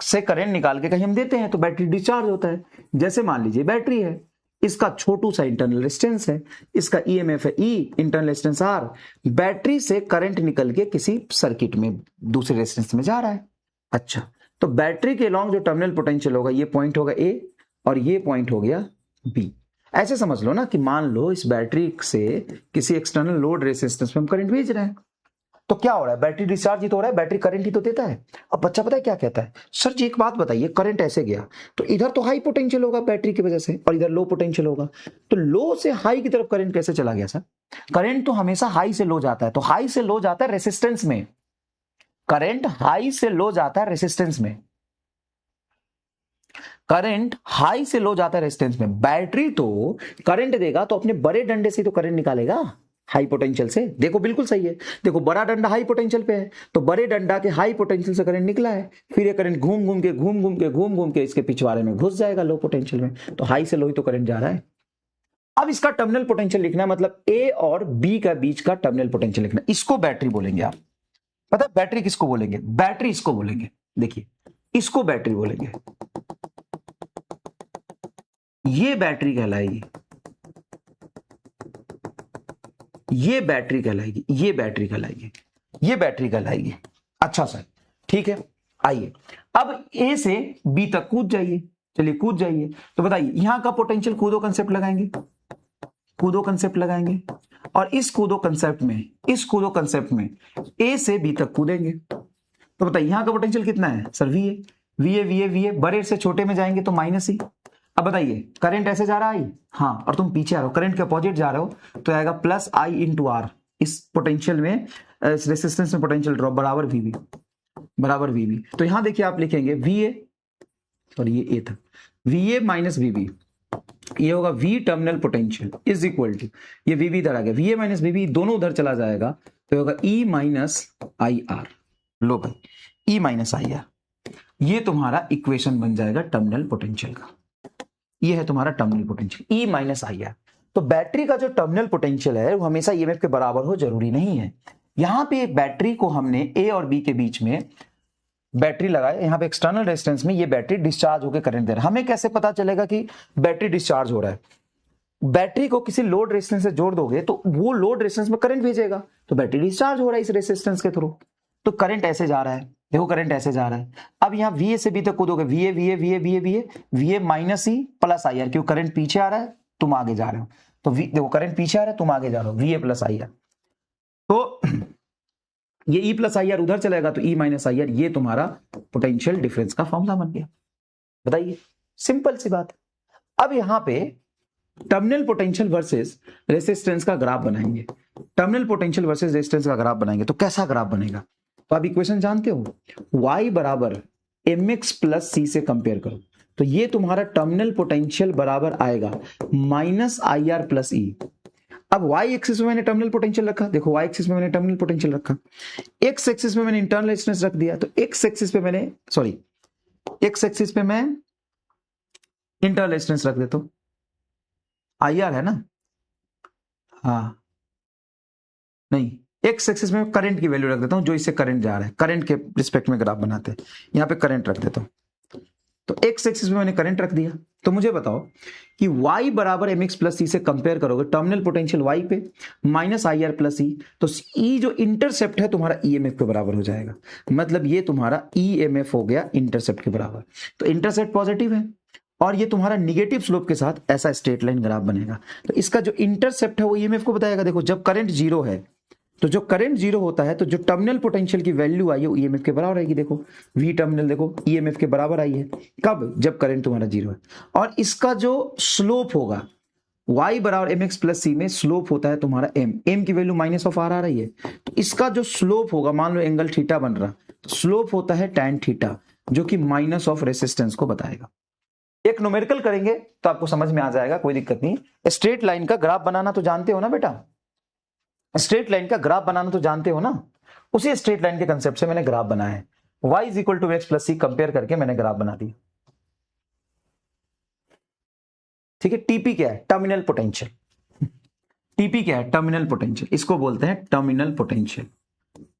से करंट निकाल के कहीं हम देते हैं तो बैटरी डिस्चार्ज होता है। जैसे मान लीजिए बैटरी है, इसका छोटू सा इंटरनल रेजिस्टेंस है, इसका ईएमएफ है ई, इंटरनल रेजिस्टेंस आर, बैटरी से करंट निकल के किसी सर्किट में दूसरे रेजिस्टेंस में जा रहा है। अच्छा, तो बैटरी के अलॉन्ग जो टर्मिनल पोटेंशियल होगा, ये पॉइंट होगा ए और ये पॉइंट हो गया बी। ऐसे समझ लो ना कि मान लो इस बैटरी से किसी एक्सटर्नल लोड रेजिस्टेंस में हम करंट भेज रहे हैं, तो क्या हो रहा है? बैटरी डिस्चार्ज ही तो हो रहा है, बैटरी करंट ही तो देता है। अब बच्चा पता है क्या कहता है, सर जी एक बात बताइए, करंट ऐसे गया तो इधर तो हाई पोटेंशियल होगा बैटरी की वजह से और इधर लो पोटेंशियल होगा, तो लो से हाई की तरफ करंट कैसे चला गया? सर करंट तो हमेशा हाई से लो जाता है, तो हाई से लो जाता है रेसिस्टेंस में, करंट हाई से लो जाता है रेसिस्टेंस में, करंट हाई से लो जाता है रेजिस्टेंस में। बैटरी तो करंट देगा तो अपने बड़े डंडे से तो करंट निकालेगा हाई पोटेंशियल से। देखो बिल्कुल सही है, देखो बड़ा डंडा हाई पोटेंशियल पे है, तो बड़े डंडा के हाई पोटेंशियल से करंट निकला है, फिर ये करंट घूम घूम के इसके पिछवाड़े में घुस जाएगा लो पोटेंशियल में, तो हाई से लो ही तो करंट जा रहा है। अब इसका टर्मिनल पोटेंशियल लिखना है, मतलब ए और बी का बीच का टर्मिनल पोटेंशियल लिखना है, इसको बैटरी बोलेंगे आप। पता है बैटरी किसको बोलेंगे? बैटरी इसको बोलेंगे, देखिए इसको बैटरी बोलेंगे, ये बैटरी कहलाएगी, ये बैटरी कहलाएगी, ये बैटरी कहलाएगी, ये बैटरी कहलाएगी। अच्छा सर ठीक है, आइए अब ए से बी तक कूद जाइए। चलिए कूद जाइए, तो बताइए यहां का पोटेंशियल कूदो कंसेप्ट लगाएंगे, कूदो कंसेप्ट लगाएंगे, और इस कूदो कंसेप्ट में, इस कूदो कंसेप्ट में ए से बी तक कूदेंगे। तो बताइए यहां का पोटेंशियल कितना है? Sir we A, V A, V A, V ए, बड़े से छोटे में जाएंगे तो माइनस ही। अब बताइए करंट ऐसे जा रहा है, हाँ, और तुम पीछे आ रहे हो, करंट के अपोजिट जा रहे हो, तो आएगा प्लस आई इंटू आर। इस पोटेंशियल में, इस रेसिस्टेंस में पोटेंशियल ड्रॉप बराबर वीबी, बराबर वीबी। तो यहां देखिए आप लिखेंगे वी ए, और ये ए था, वी ए माइनस वीबी, ये होगा V terminal potential is equal to, ये वीबी इधर आ गया, वी ए माइनस वीबी दोनों उधर चला जाएगा, तो होगा ई माइनस आई आर। लो भाई, ई माइनस आई आर, ये तुम्हारा इक्वेशन बन जाएगा टर्मिनल पोटेंशियल का। ये है तुम्हारा terminal potential E minus I R. तो बैटरी का जो टर्मिनल पोटेंशियल है वो हमेशा ईएमएफ के बराबर हो, जरूरी नहीं है। यहां पे बैटरी को हमने ए और बी के बीच में बैटरी लगाया, यहां पे एक्सटर्नल रेजिस्टेंस में ये बैटरी डिस्चार्ज होकर करंट दे रहा है। हमें कैसे पता चलेगा कि बैटरी डिस्चार्ज हो रहा है? बैटरी को किसी लोड रेजिस्टेंस से जोड़ दोगे तो वो लोड रेजिस्टेंस में करंट भेजेगा, तो बैटरी डिस्चार्ज हो रहा है इस रेजिस्टेंस के थ्रू। तो करंट ऐसे जा रहा है, देखो करंट ऐसे जा रहा है। अब यहां वी ए से बी तक कूदोगे, V A, V A, V A, V A, V A, V A minus E plus I R, क्यों? करंट पीछे आ रहा है, तुम आगे जा रहे हो, तो देखो करंट पीछे आ रहा है, तुम आगे जा रहे हो, V A plus I R. तो ये ई प्लस आई आर उधर चलेगा, तो ई माइनस आई आर, ये तुम्हारा पोटेंशियल डिफरेंस का फॉर्मूला बन गया। बताइए, सिंपल सी बात। अब यहां पे टर्मिनल पोटेंशियल वर्सेस रेजिस्टेंस का ग्राफ बनाएंगे, टर्मिनल पोटेंशियल वर्सेस रेजिस्टेंस का ग्राफ बनाएंगे, तो कैसा ग्राफ बनेगा? तो आप इक्वेशन जानते हो, y बराबर mx प्लस सी से कंपेयर करो, तो ये तुम्हारा टर्मिनल पोटेंशियल बराबर आएगा माइनस आई आर प्लस ई। अब y एक्सिस में मैंने टर्मिनल पोटेंशियल रखा, देखो y एक्सिस में मैंने टर्मिनल पोटेंशियल रखा, x एक्सिस में मैंने इंटरनल रेजिस्टेंस रख दिया, तो x एक्सिस पे मैंने, सॉरी एक्स एक्सिस पे मैं इंटरनल रेजिस्टेंस रख देता हूं, IR है ना, हाँ नहीं, एक्स एक्सिस में करंट की वैल्यू रख देता हूं, जो इससे करंट जा रहा है, करंट के रिस्पेक्ट में ग्राफ बनाते हैं, यहां पे करंट रख देता हूं। तो एक्स एक्सिस में मैंने करंट रख दिया। तो मुझे बताओ कि y बराबर mx प्लस सी से कंपेयर करोगे टर्मिनल पोटेंशियल y पे माइनस IR प्लस ई, तो ई जो इंटरसेप्ट है तुम्हारा EMF के बराबर हो जाएगा, मतलब ये तुम्हारा EMF हो गया इंटरसेप्ट के बराबर। तो इंटरसेप्ट पॉजिटिव है और ये तुम्हारा निगेटिव स्लोप के साथ ऐसा स्ट्रेट लाइन ग्राफ बनेगा। तो इसका जो इंटरसेप्ट है वो EMF को बताएगा। देखो जब करंट जीरो है, तो जो करंट जीरो होता है तो जो टर्मिनल पोटेंशियल की वैल्यू आई है वो EMF के बराबर आएगी। देखो V टर्मिनल देखो EMF के बराबर आई है, कब? जब करंट तुम्हारा जीरो है। और इसका जो स्लोप होगा y बराबर mx प्लस सी में स्लोप होता है तुम्हारा m की वैल्यू माइनस ऑफ r आ रही है, तो इसका जो स्लोप होगा, मान लो एंगल थीटा बन रहा, तो स्लोप होता है tan थीटा, जो कि माइनस ऑफ रेसिस्टेंस को बताएगा। एक न्यूमेरिकल करेंगे तो आपको समझ में आ जाएगा, कोई दिक्कत नहीं। स्ट्रेट लाइन का ग्राफ बनाना तो जानते हो ना बेटा, स्ट्रेट लाइन का ग्राफ बनाना तो जानते हो ना, उसी स्ट्रेट लाइन के कंसेप्ट से मैंने ग्राफ बनाया है। y is equal to x plus c compare करके मैंने ग्राफ बना दिया, ठीक है। टीपी क्या है? Terminal potential. टीपी क्या है? टर्मिनल पोटेंशियल, इसको बोलते हैं terminal potential.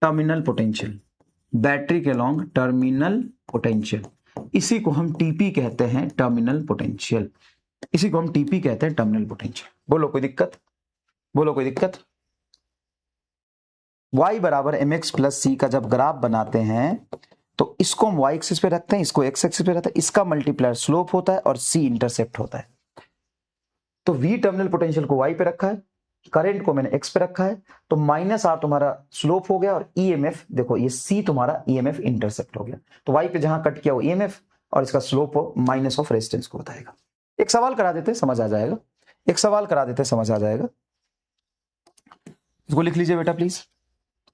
Terminal potential, battery के लॉन्ग टर्मिनल पोटेंशियल, इसी को हम टीपी कहते हैं, टर्मिनल पोटेंशियल। इसी को हम टीपी कहते हैं, टर्मिनल पोटेंशियल। बोलो कोई दिक्कत? बोलो कोई दिक्कत? y बराबर mx प्लस सी का जब ग्राफ बनाते हैं तो इसको हम y एक्सिस पे रखते हैं, इसको x एक्सिस पे रखते हैं, इसका मल्टीप्लायर स्लोप होता है और c इंटरसेप्ट होता है। तो v टर्मिनल पोटेंशियल को y पे रखा है, करंट को मैंने x पे रखा है, तो माइनस r तुम्हारा स्लोप हो गया और EMF देखो ये c तुम्हारा EMF इंटरसेप्ट हो गया। तो y पे जहां कट किया वो EMF और इसका स्लोप हो माइनस ऑफ रेजिस्टेंस को बताएगा। एक सवाल करा देते समझ आ जाएगा, एक सवाल करा देते समझ आ जाएगा। इसको लिख लीजिए बेटा प्लीज,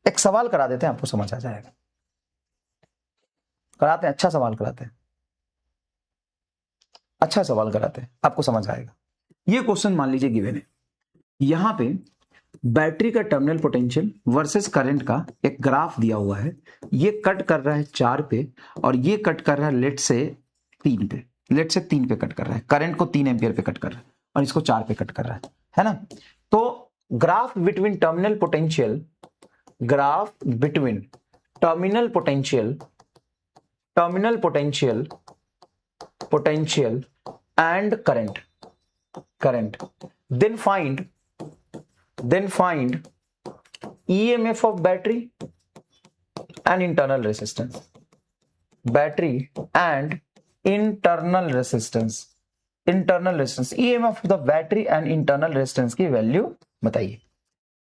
एक सवाल करा देते हैं आपको समझ आ जाएगा। कराते हैं, अच्छा सवाल कराते हैं, अच्छा सवाल कराते हैं, आपको समझ आएगा। ये क्वेश्चन मान लीजिए गिवन है, यहां पे बैटरी का टर्मिनल पोटेंशियल वर्सेस करंट का एक ग्राफ दिया हुआ है। ये कट कर रहा है 4 पे और ये कट कर रहा है लेट से 3 पे, लेट से 3 पे कट कर रहा है, करंट को 3 एम्पियर पे कट कर रहा है और इसको 4 पे कट कर रहा है ना। तो graph between terminal potential, graph between terminal potential, terminal potential, potential and current, current, then find EMF of battery and internal resistance, battery and internal resistance, internal resistance, EMF of the battery and internal resistance की वैल्यू बताइए।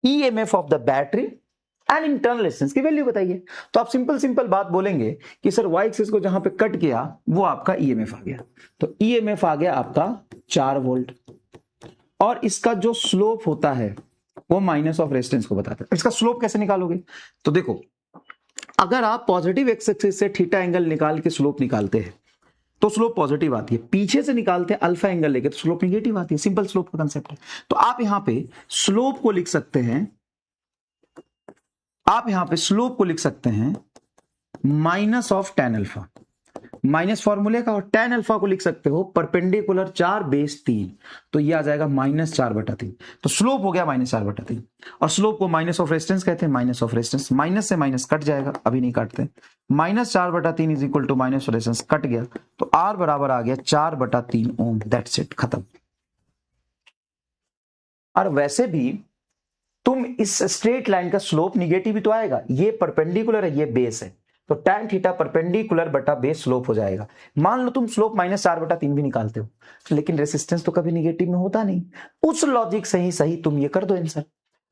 EMF of the battery and internal resistance की वैल्यू बताइए। तो आप सिंपल सिंपल बात बोलेंगे कि सर y एक्सिस को जहां पे कट किया वो आपका EMF आ गया, तो EMF आ गया आपका 4 वोल्ट और इसका जो स्लोप होता है वो माइनस ऑफ रेजिस्टेंस को बताता है। इसका स्लोप कैसे निकालोगे? तो देखो अगर आप पॉजिटिव एक्स एक्सिस से थीटा एंगल निकाल के स्लोप निकालते हैं तो स्लोप पॉजिटिव आती है, पीछे से निकालते हैं अल्फा एंगल लेके तो स्लोप निगेटिव आती है। सिंपल स्लोप का कंसेप्ट है। तो आप यहां पे स्लोप को लिख सकते हैं, आप यहां पे स्लोप को लिख सकते हैं minus of tan alpha, minus फॉर्मूले का, और tan अल्फा को लिख सकते हो परपेंडिकुलर 4 बेस 3, तो ये आ जाएगा -4/3। तो स्लोप हो गया -4/3 और स्लोप को माइनस ऑफ रेजिस्टेंस कहते हैं, माइनस ऑफ रेजिस्टेंस, माइनस से माइनस कट जाएगा, अभी नहीं काटते, -4/3 is equal to minus of resistance cut गया, तो R बराबर आ गया 4/3 ओम, दैट्स इट, खत्म। और वैसे भी तुम इस स्ट्रेट लाइन का स्लोप निगेटिव ही तो आएगा, ये परपेंडिकुलर है, ये बेस है, तो tan थीटा परपेंडिकुलर बटा बेस स्लोप हो जाएगा। मान लो तुम स्लोप -4/3 भी निकालते हो, लेकिन रेसिस्टेंस तो कभी निगेटिव में होता नहीं, उस लॉजिक से ही सही तुम ये कर दो आंसर।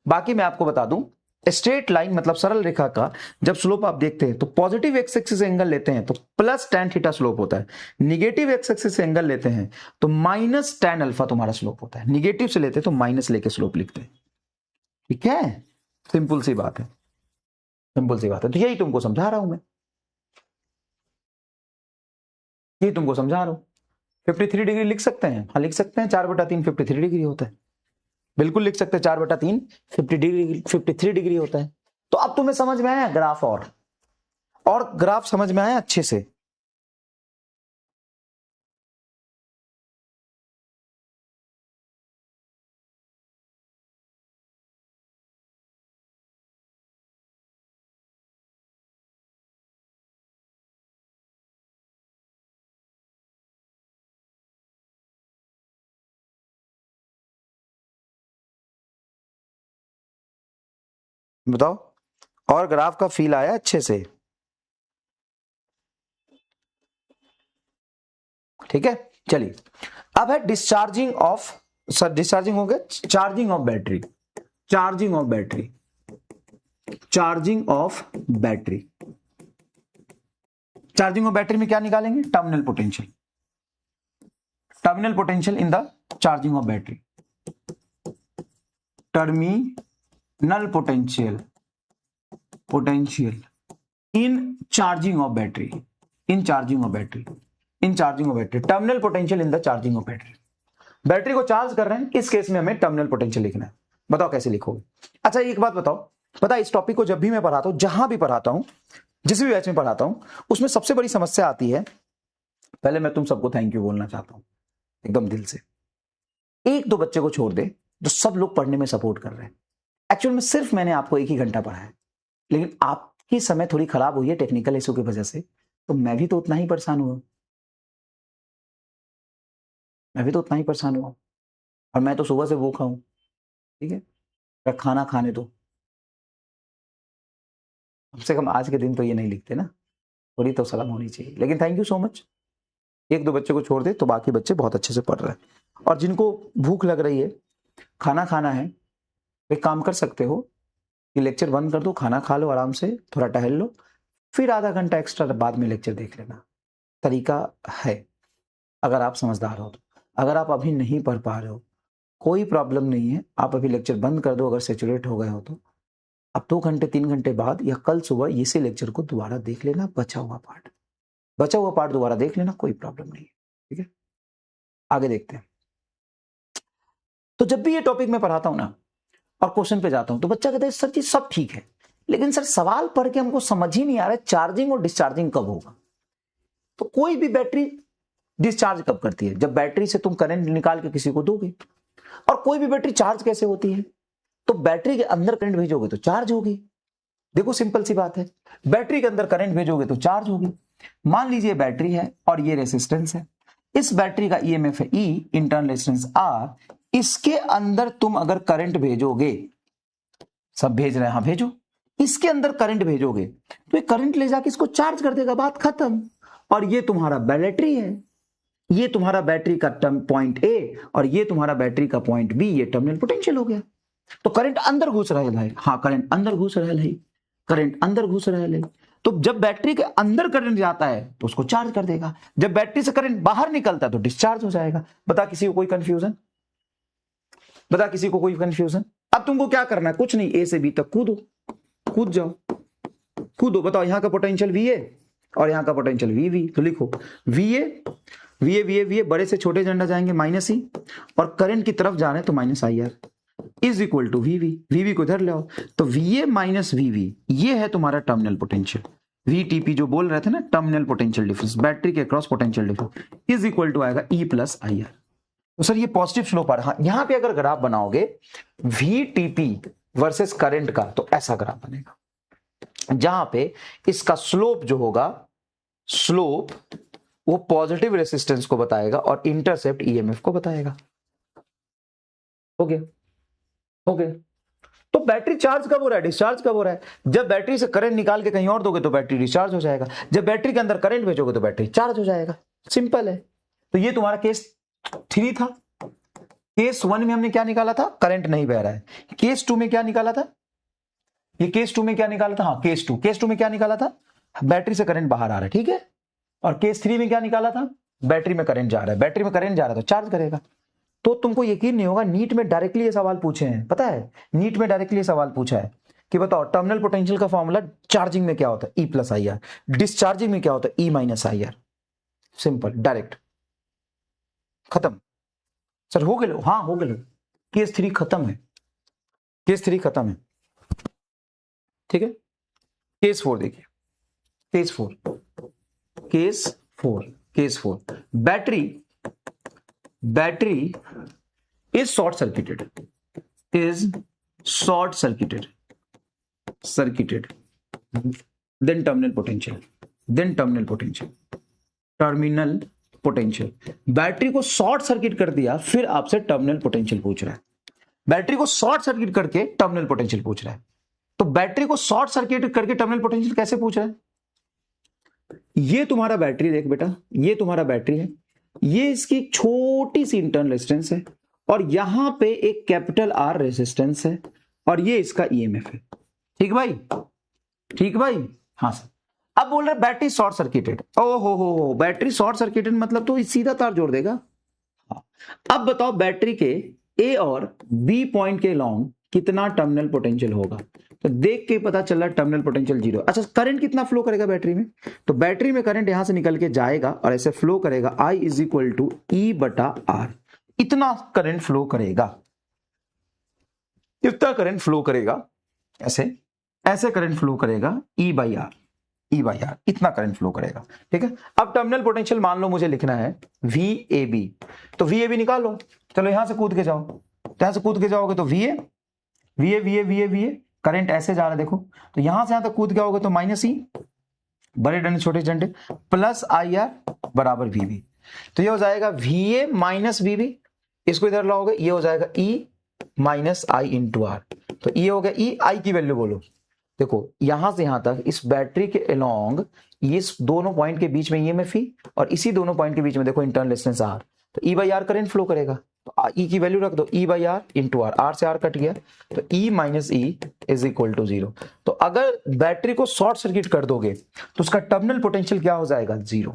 बाकी मैं आपको बता दूं, स्ट्रेट लाइन मतलब सरल रेखा का जब स्लोप आप देखते हैं तो पॉजिटिव एक्स एक्सिस से एंगल लेते हैं तो प्लस tan थीटा स्लोप होता है, निगेटिव एक्स एक्सिस से एंगल लेते हैं तो माइनस tan अल्फा तुम्हारा स्लोप होता है, निगेटिव से लेते हैं तो माइनस लेके स्लोप लिखते हैं। ठीक है, सिंपल सी बात है, सिंपल सी बात है। तो यही तुमको समझा रहा हूं मैं, यही तुमको समझा रहा हूं। 53 डिग्री लिख सकते हैं, हाँ लिख सकते हैं, 4/3 53 डिग्री होता है, बिल्कुल लिख सकते हैं, 4/3 53 डिग्री होता है। तो अब तुम्हें समझ में आया ग्राफ, और ग्राफ समझ में आया अच्छे से। बताओ, और ग्राफ का फील आया अच्छे से? ठीक है, चलिए अब है डिस्चार्जिंग ऑफ, सर डिस्चार्जिंग हो गया, charging of battery, charging of battery, charging of battery. Charging of battery में क्या निकालेंगे? Terminal potential, terminal potential in the charging of battery, terminal potential, potential in charging of battery, in charging of battery, in charging of battery, terminal potential in the charging of battery. Battery को चार्ज कर रहे हैं, इस केस में हमें टर्मिनल पोटेंशियल लिखना है। बताओ कैसे लिखोगे? अच्छा एक बात बताओ, पता है इस टॉपिक को जब भी मैं पढ़ाता हूं, जहां भी पढ़ाता हूं, जिस भी बैच में पढ़ाता हूं, उसमें सबसे बड़ी समस्या आती है, पहले मैं तुम सबको थैंक यू बोलना चाहता हूं एकदम दिल से, एक दो बच्चे को छोड़ दे जो सब लोग पढ़ने में सपोर्ट कर रहे हैं। एक्चुअल में सिर्फ मैंने आपको 1 ही घंटा पढ़ाया, लेकिन आपकी समय थोड़ी खराब हुई है टेक्निकल इशू की वजह से, तो मैं भी तो उतना ही परेशान हुआ, मैं भी तो उतना ही परेशान हुआ, और मैं तो सुबह से भूखा हूं। ठीक है, खाना खाने दो, कम से कम आज के दिन तो ये नहीं लिखते ना, थोड़ी तो शर्म होनी चाहिए। लेकिन थैंक यू सो मच, एक दो बच्चे को छोड़ दे तो बाकी बच्चे बहुत अच्छे से पढ़ रहे हैं। और जिनको भूख लग रही है, खाना खाना है, एक काम कर सकते हो कि लेक्चर बंद कर दो, खाना खा लो आराम से, थोड़ा टहल लो, फिर आधा घंटा एक्स्ट्रा बाद में लेक्चर देख लेना, तरीका है अगर आप समझदार हो तो। अगर आप अभी नहीं पढ़ पा रहे हो, कोई प्रॉब्लम नहीं है, आप अभी लेक्चर बंद कर दो अगर सैचुरेट हो गए हो तो। अब 2 घंटे 3 घंटे बाद या कल सुबह इसी लेक्चर को दोबारा देख लेना, बचा हुआ पार्ट दोबारा देख लेना, कोई प्रॉब्लम नहीं है। ठीक है, आगे देखते हैं। तो जब भी ये टॉपिक मैं पढ़ाता हूं ना और क्वेश्चन पे जाता हूं, तो बच्चा कहता है सर जी सब ठीक है, लेकिन सर सवाल पढ़ के हमको समझ ही नहीं आ रहा है चार्जिंग और डिस्चार्जिंग कब होगा। तो कोई भी बैटरी डिस्चार्ज कब करती है? जब बैटरी से तुम करंट निकाल के किसी को दोगे। और कोई भी बैटरी चार्ज कैसे होती है? तो बैटरी के अंदर करंट भेजोगे तो चार्ज होगी। देखो सिंपल सी बात है, बैटरी के अंदर करंट भेजोगे तो चार्ज होगी। मान लीजिए बैटरी है और ये रेसिस्टेंस है, इस बैटरी का ईएमएफ है ई, इंटरनल रेजिस्टेंस आर, इसके अंदर तुम अगर करंट भेजोगे, सब भेज रहे हैं, हाँ भेजो, इसके अंदर करंट भेजोगे तो ये करंट ले जाके इसको चार्ज कर देगा, बात खत्म। और ये तुम्हारा बैटरी है, ये तुम्हारा बैटरी का पॉइंट ए और ये तुम्हारा बैटरी का पॉइंट बी, ये टर्मिनल पोटेंशियल हो गया। तो करंट अंदर घुस रहा है, हाँ करंट अंदर घुस रहा है, करंट अंदर घुस रहा है। तो जब बैटरी के अंदर करंट जाता है तो उसको चार्ज कर देगा, जब बैटरी से करंट बाहर निकलता है तो डिस्चार्ज हो जाएगा। बता किसी को कोई कंफ्यूजन? बता किसी को कोई कंफ्यूजन? अब तुमको क्या करना है? कुछ नहीं, ए से बी तक कूदो, कूद जाओ, कूदो। बताओ यहां का पोटेंशियल वी ए और यहां का पोटेंशियल वी वी, तो लिखो we A, V A V A V ए, बड़े से छोटे झंडा जाएंगे माइनस ई, और करंट की तरफ जा रहे हैं तो minus I R is equal to V V, V V को इधर ले आओ, तो V A minus V V, ये है तुम्हारा टर्मिनल पोटेंशियल। वीटीपी जो बोल रहे थे ना, टर्मिनल पोटेंशियल डिफरेंस, बैटरी के cross potential difference, is equal to आएगा ई प्लस आई आर। तो सर ये पॉजिटिव स्लोप आ रहा है, यहां पे अगर ग्राफ बनाओगे वीटीपी वर्सेस करंट का, तो ऐसा ग्राफ बनेगा, जहां पे इसका स्लोप जो होगा, स्लोप वो पॉजिटिव रेसिस्टेंस को बताएगा और इंटरसेप्ट ईएमएफ को बताएगा। हो गया, हो गया। तो बैटरी चार्ज कब हो रहा है, डिस्चार्ज कब हो रहा है? जब बैटरी से करंट निकाल के कहीं और दोगे तो बैटरी डिस्चार्ज हो जाएगा, जब बैटरी के अंदर करंट भेजोगे तो बैटरी चार्ज हो जाएगा, सिंपल है। तो ये तुम्हारा केस 3 था। केस 1 में हमने क्या निकाला था? करंट नहीं बह रहा है। केस 2 में क्या निकाला था? ये केस 2 में क्या निकाला था? हाँ केस 2 में क्या निकाला था? बैटरी से करंट बाहर आ रहा है, ठीक है। और केस 3 में क्या निकाला था? बैटरी में करंट जा रहा है, बैटरी में करंट जा रहा है तो चार्ज करेगा। तो तुमको यकीन नहीं होगा, नीट में डायरेक्टली ये सवाल पूछे हैं, पता है नीट में डायरेक्टली ये सवाल पूछा है कि बताओ टर्मिनल पोटेंशियल का फॉर्मूला चार्जिंग में क्या होता है? E plus I R, discharging में क्या होता है? E minus I R. Simple, direct, खत्म। सर हो गए? हाँ हो गए, केस 3 खत्म है, केस 3 खत्म है, ठीक है। केस 4 देखिए, case 4, case 4, case 4, battery is short circuited, then terminal potential, battery को शॉर्ट सर्किट कर दिया, फिर आपसे टर्मिनल पोटेंशियल पूछ रहा है, बैटरी को शॉर्ट सर्किट करके टर्मिनल पोटेंशियल पूछ रहा है, तो बैटरी को शॉर्ट सर्किट करके टर्मिनल पोटेंशियल कैसे पूछ रहा है? ये तुम्हारा बैटरी देख बेटा, ये तुम्हारा बैटरी है, ये इसकी एक छोटी सी इंटरनल रेजिस्टेंस है और यहां पे एक कैपिटल आर रेजिस्टेंस है और ये इसका ईएमएफ है। ठीक भाई, ठीक भाई, हाँ सर। अब बोल रहे बैटरी शॉर्ट सर्किटेड। ओ हो, बैटरी शॉर्ट सर्किटेड मतलब तो सीधा तार जोड़ देगा। हाँ। अब बताओ बैटरी के ए और बी पॉइंट के लॉन्ग कितना टर्मिनल पोटेंशियल होगा? तो देख के पता चल रहा है टर्मिनल पोटेंशियल 0। अच्छा, करंट कितना फ्लो करेगा बैटरी में? तो बैटरी में करंट यहां से निकल के जाएगा और ऐसे फ्लो करेगा I is equal to E/R। इतना करंट फ्लो करेगा, इतना करंट फ्लो करेगा, ऐसे ऐसे करंट फ्लो करेगा E/R, E/R, इतना करंट फ्लो करेगा। ठीक है, अब टर्मिनल पोटेंशियल मान लो मुझे लिखना है VAB, तो VAB निकालो। चलो यहां से कूद के जाओ, तो यहां से कूद के जाओगे तो VA करंट ऐसे जा रहा है देखो, तो यहां से यहां तक कूद के आओगे तो -E, बड़े डंडे छोटे डंडे, प्लस IR बराबर VB। तो ये हो जाएगा VA माइनस VB, इसको इधर लाओगे ये हो जाएगा E minus I into R। तो ये हो गया E, I की वैल्यू बोलो। देखो यहां से यहां तक इस बैटरी के अलोंग इस दोनों पॉइंट के बीच में ईएमएफ ही और इसी दोनों पॉइंट के बीच में देखो इंटरनल रेजिस्टेंस R, तो E/R करंट फ्लो करेगा। तो E की वैल्यू रख दो, E/R इंटू R से R कट गया, तो E minus E is equal to 0। तो अगर बैटरी को शॉर्ट सर्किट कर दोगे तो उसका टर्मिनल पोटेंशियल क्या हो जाएगा? 0।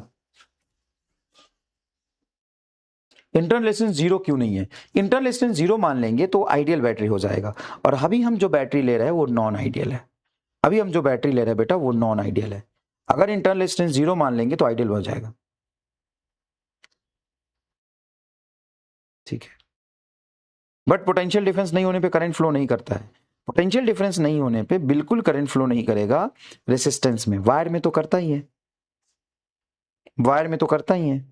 इंटरनल रेजिस्टेंस 0 क्यों नहीं है? इंटरनल रेजिस्टेंस 0 मान लेंगे तो आइडियल बैटरी हो जाएगा, और अभी हम जो बैटरी ले रहे हैं वो नॉन आइडियल है। अभी हम जो बैटरी ले रहे हैं बेटा वो नॉन आइडियल है। अगर इंटरनल रेजिस्टेंस 0 मान लेंगे तो आइडियल हो जाएगा। ठीक है, बट पोटेंशियल डिफरेंस नहीं होने पे करंट फ्लो नहीं करता है। पोटेंशियल डिफरेंस नहीं होने पे बिल्कुल करंट फ्लो नहीं करेगा रेजिस्टेंस में। वायर में तो करता ही है, वायर में तो करता ही है।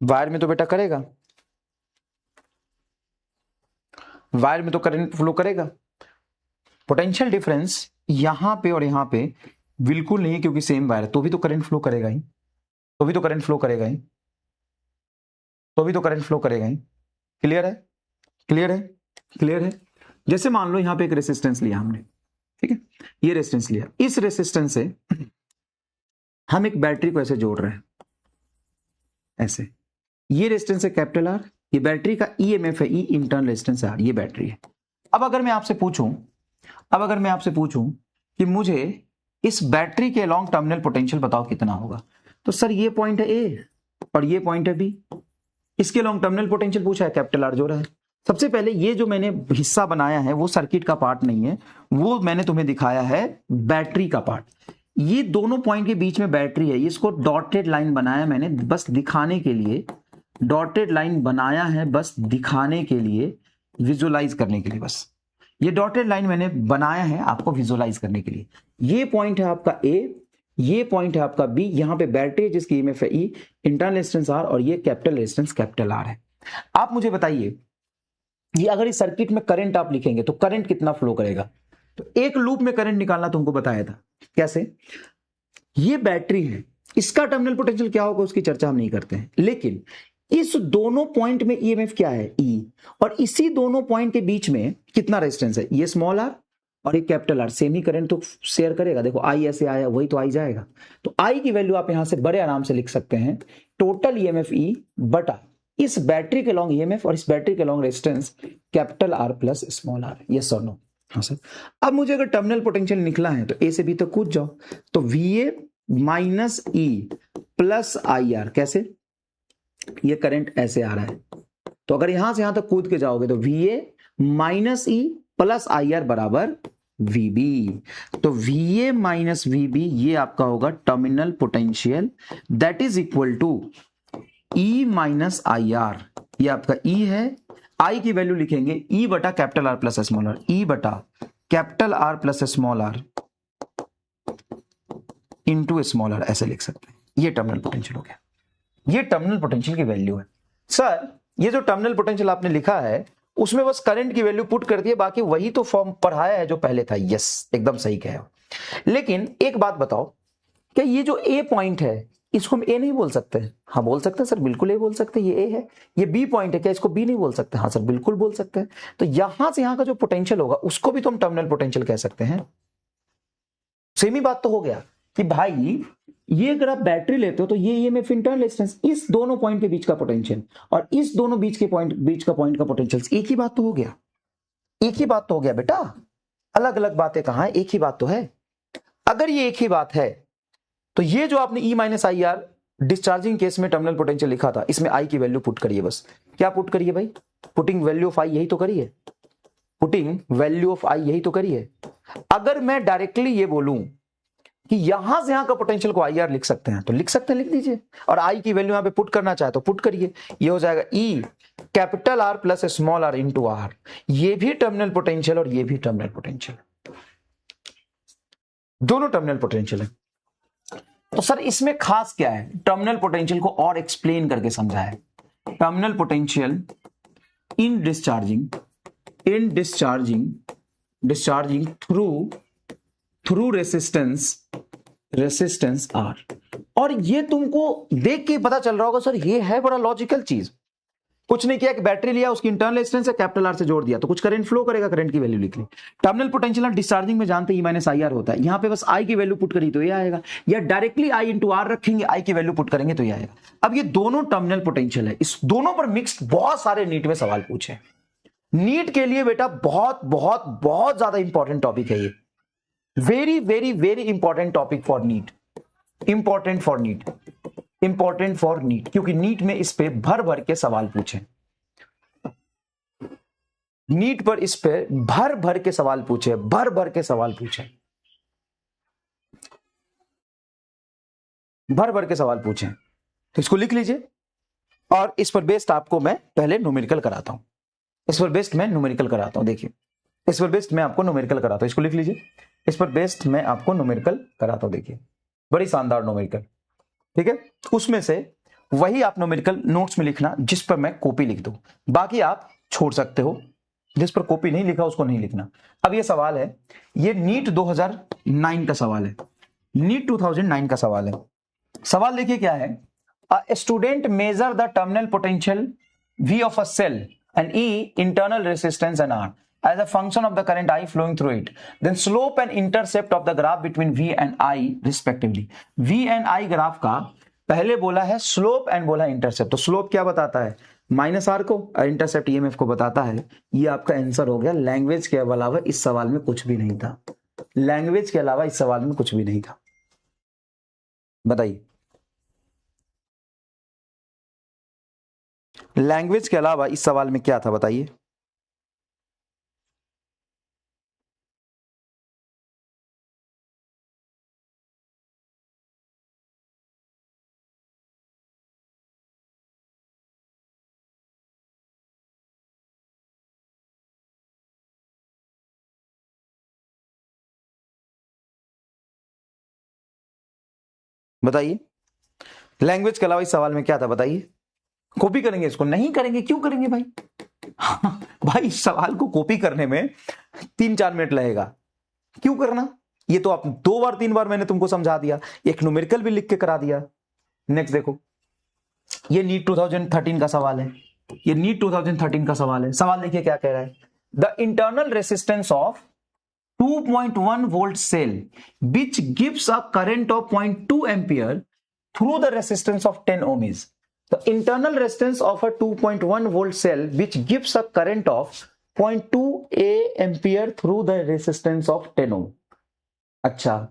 वायर में तो बेटा करेगा, वायर में तो करंट फ्लो करेगा। पोटेंशियल डिफरेंस यहां पे और यहां पे बिल्कुल नहीं है क्योंकि सेम वायर है, तो भी तो करंट फ्लो करेगा ही, तो भी तो करंट फ्लो करेगा ही, तो भी तो करंट फ्लो करेगा ही। क्लियर है, क्लियर है, क्लियर है। जैसे मान लो यहां पे एक रेसिस्टेंस लिया हमने, ठीक है, ये रेसिस्टेंस लिया, इस रेसिस्टेंस से हम एक बैटरी को ऐसे जोड़ रहे हैं, ऐसे। ये रेजिस्टेंस है कैपिटल आर, ये बैटरी का ईएमएफ है, ई इंटरनल रेजिस्टेंस आर, ये बैटरी है। अब अगर मैं आपसे पूछूं कि मुझे इस बैटरी के लॉन्ग टर्मिनल पोटेंशियल बताओ कितना होगा, तो सर ये पॉइंट है ए और ये पॉइंट है बी, इसके लॉन्ग टर्मिनल पोटेंशियल पूछा है, कैपिटल आर जोड़ा है। सबसे पहले ये जो मैंने हिस्सा बनाया है वो सर्किट का पार्ट नहीं है, वो मैंने तुम्हें दिखाया है बैटरी का पार्ट। ये दोनों पॉइंट के बीच में बैटरी है, इसको डॉटेड लाइन बनाया मैंने बस दिखाने के लिए, डॉटेड लाइन बनाया है बस दिखाने के लिए, विजुअलाइज करने के लिए। बस ये डॉटेड लाइन मैंने बनाया है आपको विजुअलाइज करने के लिए। ये पॉइंट है आपका ए, ये पॉइंट है आपका बी, यहां पे बैटरी जिसकी ईएमएफ है ई, इंटरनल रेजिस्टेंस आर, और ये कैपिटल रेजिस्टेंस कैपिटल आर है। आप मुझे बताइए ये अगर इस सर्किट में करंट आप लिखेंगे तो करंट कितना फ्लो करेगा? तो एक लूप में करंट निकालना तुमको बताया था, कैसे? ये बैटरी है, इसका टर्मिनल पोटेंशियल क्या होगा उसकी चर्चा हम नहीं करते हैं, लेकिन इस दोनों पॉइंट में ईएमएफ क्या है? ई, और इसी दोनों पॉइंट के बीच में कितना रेजिस्टेंस है? ये स्मॉल आर और एक कैपिटल आर, सेम ही करंट तो शेयर करेगा। देखो आई ऐसे आया वही तो आई जाएगा, तो आई की वैल्यू आप यहां से बड़े आराम से लिख सकते हैं, टोटल ईएमएफ ई बटा इस बैटरी के लॉन्ग ईएमएफ और इस बैटरी के long resistance capital R plus small R. Yes और नो? हाँ सर। अब मुझे अगर टर्मिनल पोटेंशियल निकला है तो ए से बी तक कूद जाओ, तो VA minus E plus IR, कैसे? ये करंट ऐसे आ रहा है, तो अगर यहां से यहां तक कूद के जाओगे तो VA minus E plus IR बराबर VB, तो VA माइनस VB ये आपका होगा terminal potential, that is equal to E minus IR। ये आपका E है, I की वैल्यू लिखेंगे E बटा capital R plus small r, E बटा capital R plus small r into small r, ऐसे लिख सकते हैं। ये टर्मिनल पोटेंशियल हो गया, ये टर्मिनल पोटेंशियल की वैल्यू है। सर ये जो टर्मिनल पोटेंशियल आपने लिखा है उसमें बस करंट की वैल्यू पुट कर दिए, बाकी वही तो फॉर्म पढ़ाया है जो पहले था। यस, एकदम सही कहे हो। लेकिन एक बात बताओ, क्या ये जो ए पॉइंट है इसको हम ए नहीं बोल सकते? हाँ बोल सकते हैं सर, बिल्कुल ए बोल सकते हैं, ये ए है। ये बी पॉइंट है, क्या इसको बी नहीं बोल सकते? हाँ सर बिल्कुल बोल सकते हैं। तो यहां से यहां का जो पोटेंशियल होगा उसको भी तो हम टर्मिनल पोटेंशियल कह सकते हैं। सेम ही बात तो हो गया कि भाई ये अगर आप बैटरी लेते हो तो ये ईएमएफ इंटरनल रेजिस्टेंस, इस दोनों पॉइंट के बीच का पोटेंशियल और इस दोनों बीच का पॉइंट का पोटेंशियल एक ही बात तो हो गया। एक ही बात तो हो गया बेटा, अलग अलग बातें कहां है, एक ही बात तो है। अगर ये एक ही बात है तो ये जो आपने E minus I R discharging case में टर्मिनल पोटेंशियल लिखा था, इसमें आई की वैल्यू पुट करिए बस। क्या पुट करिए भाई? पुटिंग वैल्यू ऑफ आई, यही तो करिए। पुटिंग वैल्यू ऑफ आई, यही तो करिए। अगर मैं डायरेक्टली ये बोलूं कि यहां से यहां का पोटेंशियल को आई आर लिख सकते हैं तो लिख सकते हैं, लिख दीजिए। और आई की वैल्यू यहां पे पुट करना चाहे तो पुट करिए। ये हो जाएगा E capital R plus small r into r. ये भी टर्मिनल पोटेंशियल और ये भी टर्मिनल पोटेंशियल, दोनों टर्मिनल पोटेंशियल है। तो सर इसमें खास क्या है? टर्मिनल पोटेंशियल को और एक्सप्लेन करके समझा है। Terminal potential in discharging through resistance R. और ये तुमको देख के पता चल रहा होगा सर ये है बड़ा लॉजिकल चीज। कुछ नहीं किया कि बैटरी लिया, उसकी इंटरनल रेजिस्टेंस है कैपिटल आर से जोड़ दिया तो कुछ करंट फ्लो करेगा, करंट की वैल्यू लिख ली। टर्मिनल पोटेंशियल डिस्चार्जिंग में जानते ई माइनस आई आर होता है, यहां पे बस आई की वैल्यू पुट करी तो ये आएगा, या डायरेक्टली आई इंटू आर रखेंगे, आई की वैल्यू पुट करेंगे तो ये आएगा। अब ये दोनों टर्मिनल पोटेंशियल है, इस दोनों पर मिक्स्ड बहुत सारे नीट में सवाल पूछे। नीट के लिए बेटा बहुत बहुत बहुत ज्यादा इंपॉर्टेंट टॉपिक है ये, very very very important topic for NEET, important for NEET, क्योंकि नीट में इस पे भर भर के सवाल पूछे, नीट पर इस पे भर भर के सवाल पूछे, भर भर के सवाल पूछे, भर भर के सवाल पूछे। तो इसको लिख लीजिए और इस पर बेस्ड आपको मैं पहले न्यूमेरिकल कराता हूं, इस पर बेस्ड मैं न्यूमेरिकल कराता हूं। देखिए इस पर बेस्ड मैं आपको न्यूमेरिकल कराता हूं, इसको लिख लीजिए। इस पर बेस्ड मैं आपको न्यूमेरिकल कराता हूं, देखिए बड़ी शानदार न्यूमेरिकल, ठीक है। उसमें से वही आप न्यूमेरिकल नोट्स में लिखना जिस पर मैं कॉपी लिख दूं, बाकी आप छोड़ सकते हो, जिस पर कॉपी नहीं लिखा उसको नहीं लिखना। अब ये सवाल है, ये नीट 2009 का सवाल है, नीट 2009 का सवाल है। सवाल देखिए क्या है, a student measure the terminal potential V of a cell and E internal resistance and R as a function of the current I flowing through it, then slope and intercept of the graph between V and I respectively। V and I graph का पहले बोला है स्लोप एंड बोला इंटरसेप्ट। तो स्लोप क्या बताता है? माइनस आर को, और इंटरसेप्ट ईएमएफ को बताता है। ये आपका आंसर हो गया। लैंग्वेज के अलावा इस सवाल में कुछ भी नहीं था, लैंग्वेज के अलावा इस सवाल में कुछ भी नहीं था। बताइए, लैंग्वेज के अलावा इस सवाल में क्या था? बताइए। बताइए लैंग्वेज के अलावा इस सवाल में क्या था? बताइए। कॉपी करेंगे इसको? नहीं करेंगे। क्यों करेंगे भाई? भाई सवाल को कॉपी करने में 3-4 मिनट लगेगा, क्यों करना? ये तो आप 2 बार 3 बार मैंने तुमको समझा दिया, एक न्यूमेरिकल भी लिख के करा दिया। नेक्स्ट देखो, ये नीट 2013 का सवाल है, ये नीट 2013 का सवाल है। सवाल देखिए क्या कह रहा है, the internal resistance of 2.1 volt cell which gives a current of 0.2 ampere through the resistance of 10 ohm is the internal resistance of a 2.1 volt cell which gives a current of 0.2 ampere through the resistance of 10 ohm। अच्छा,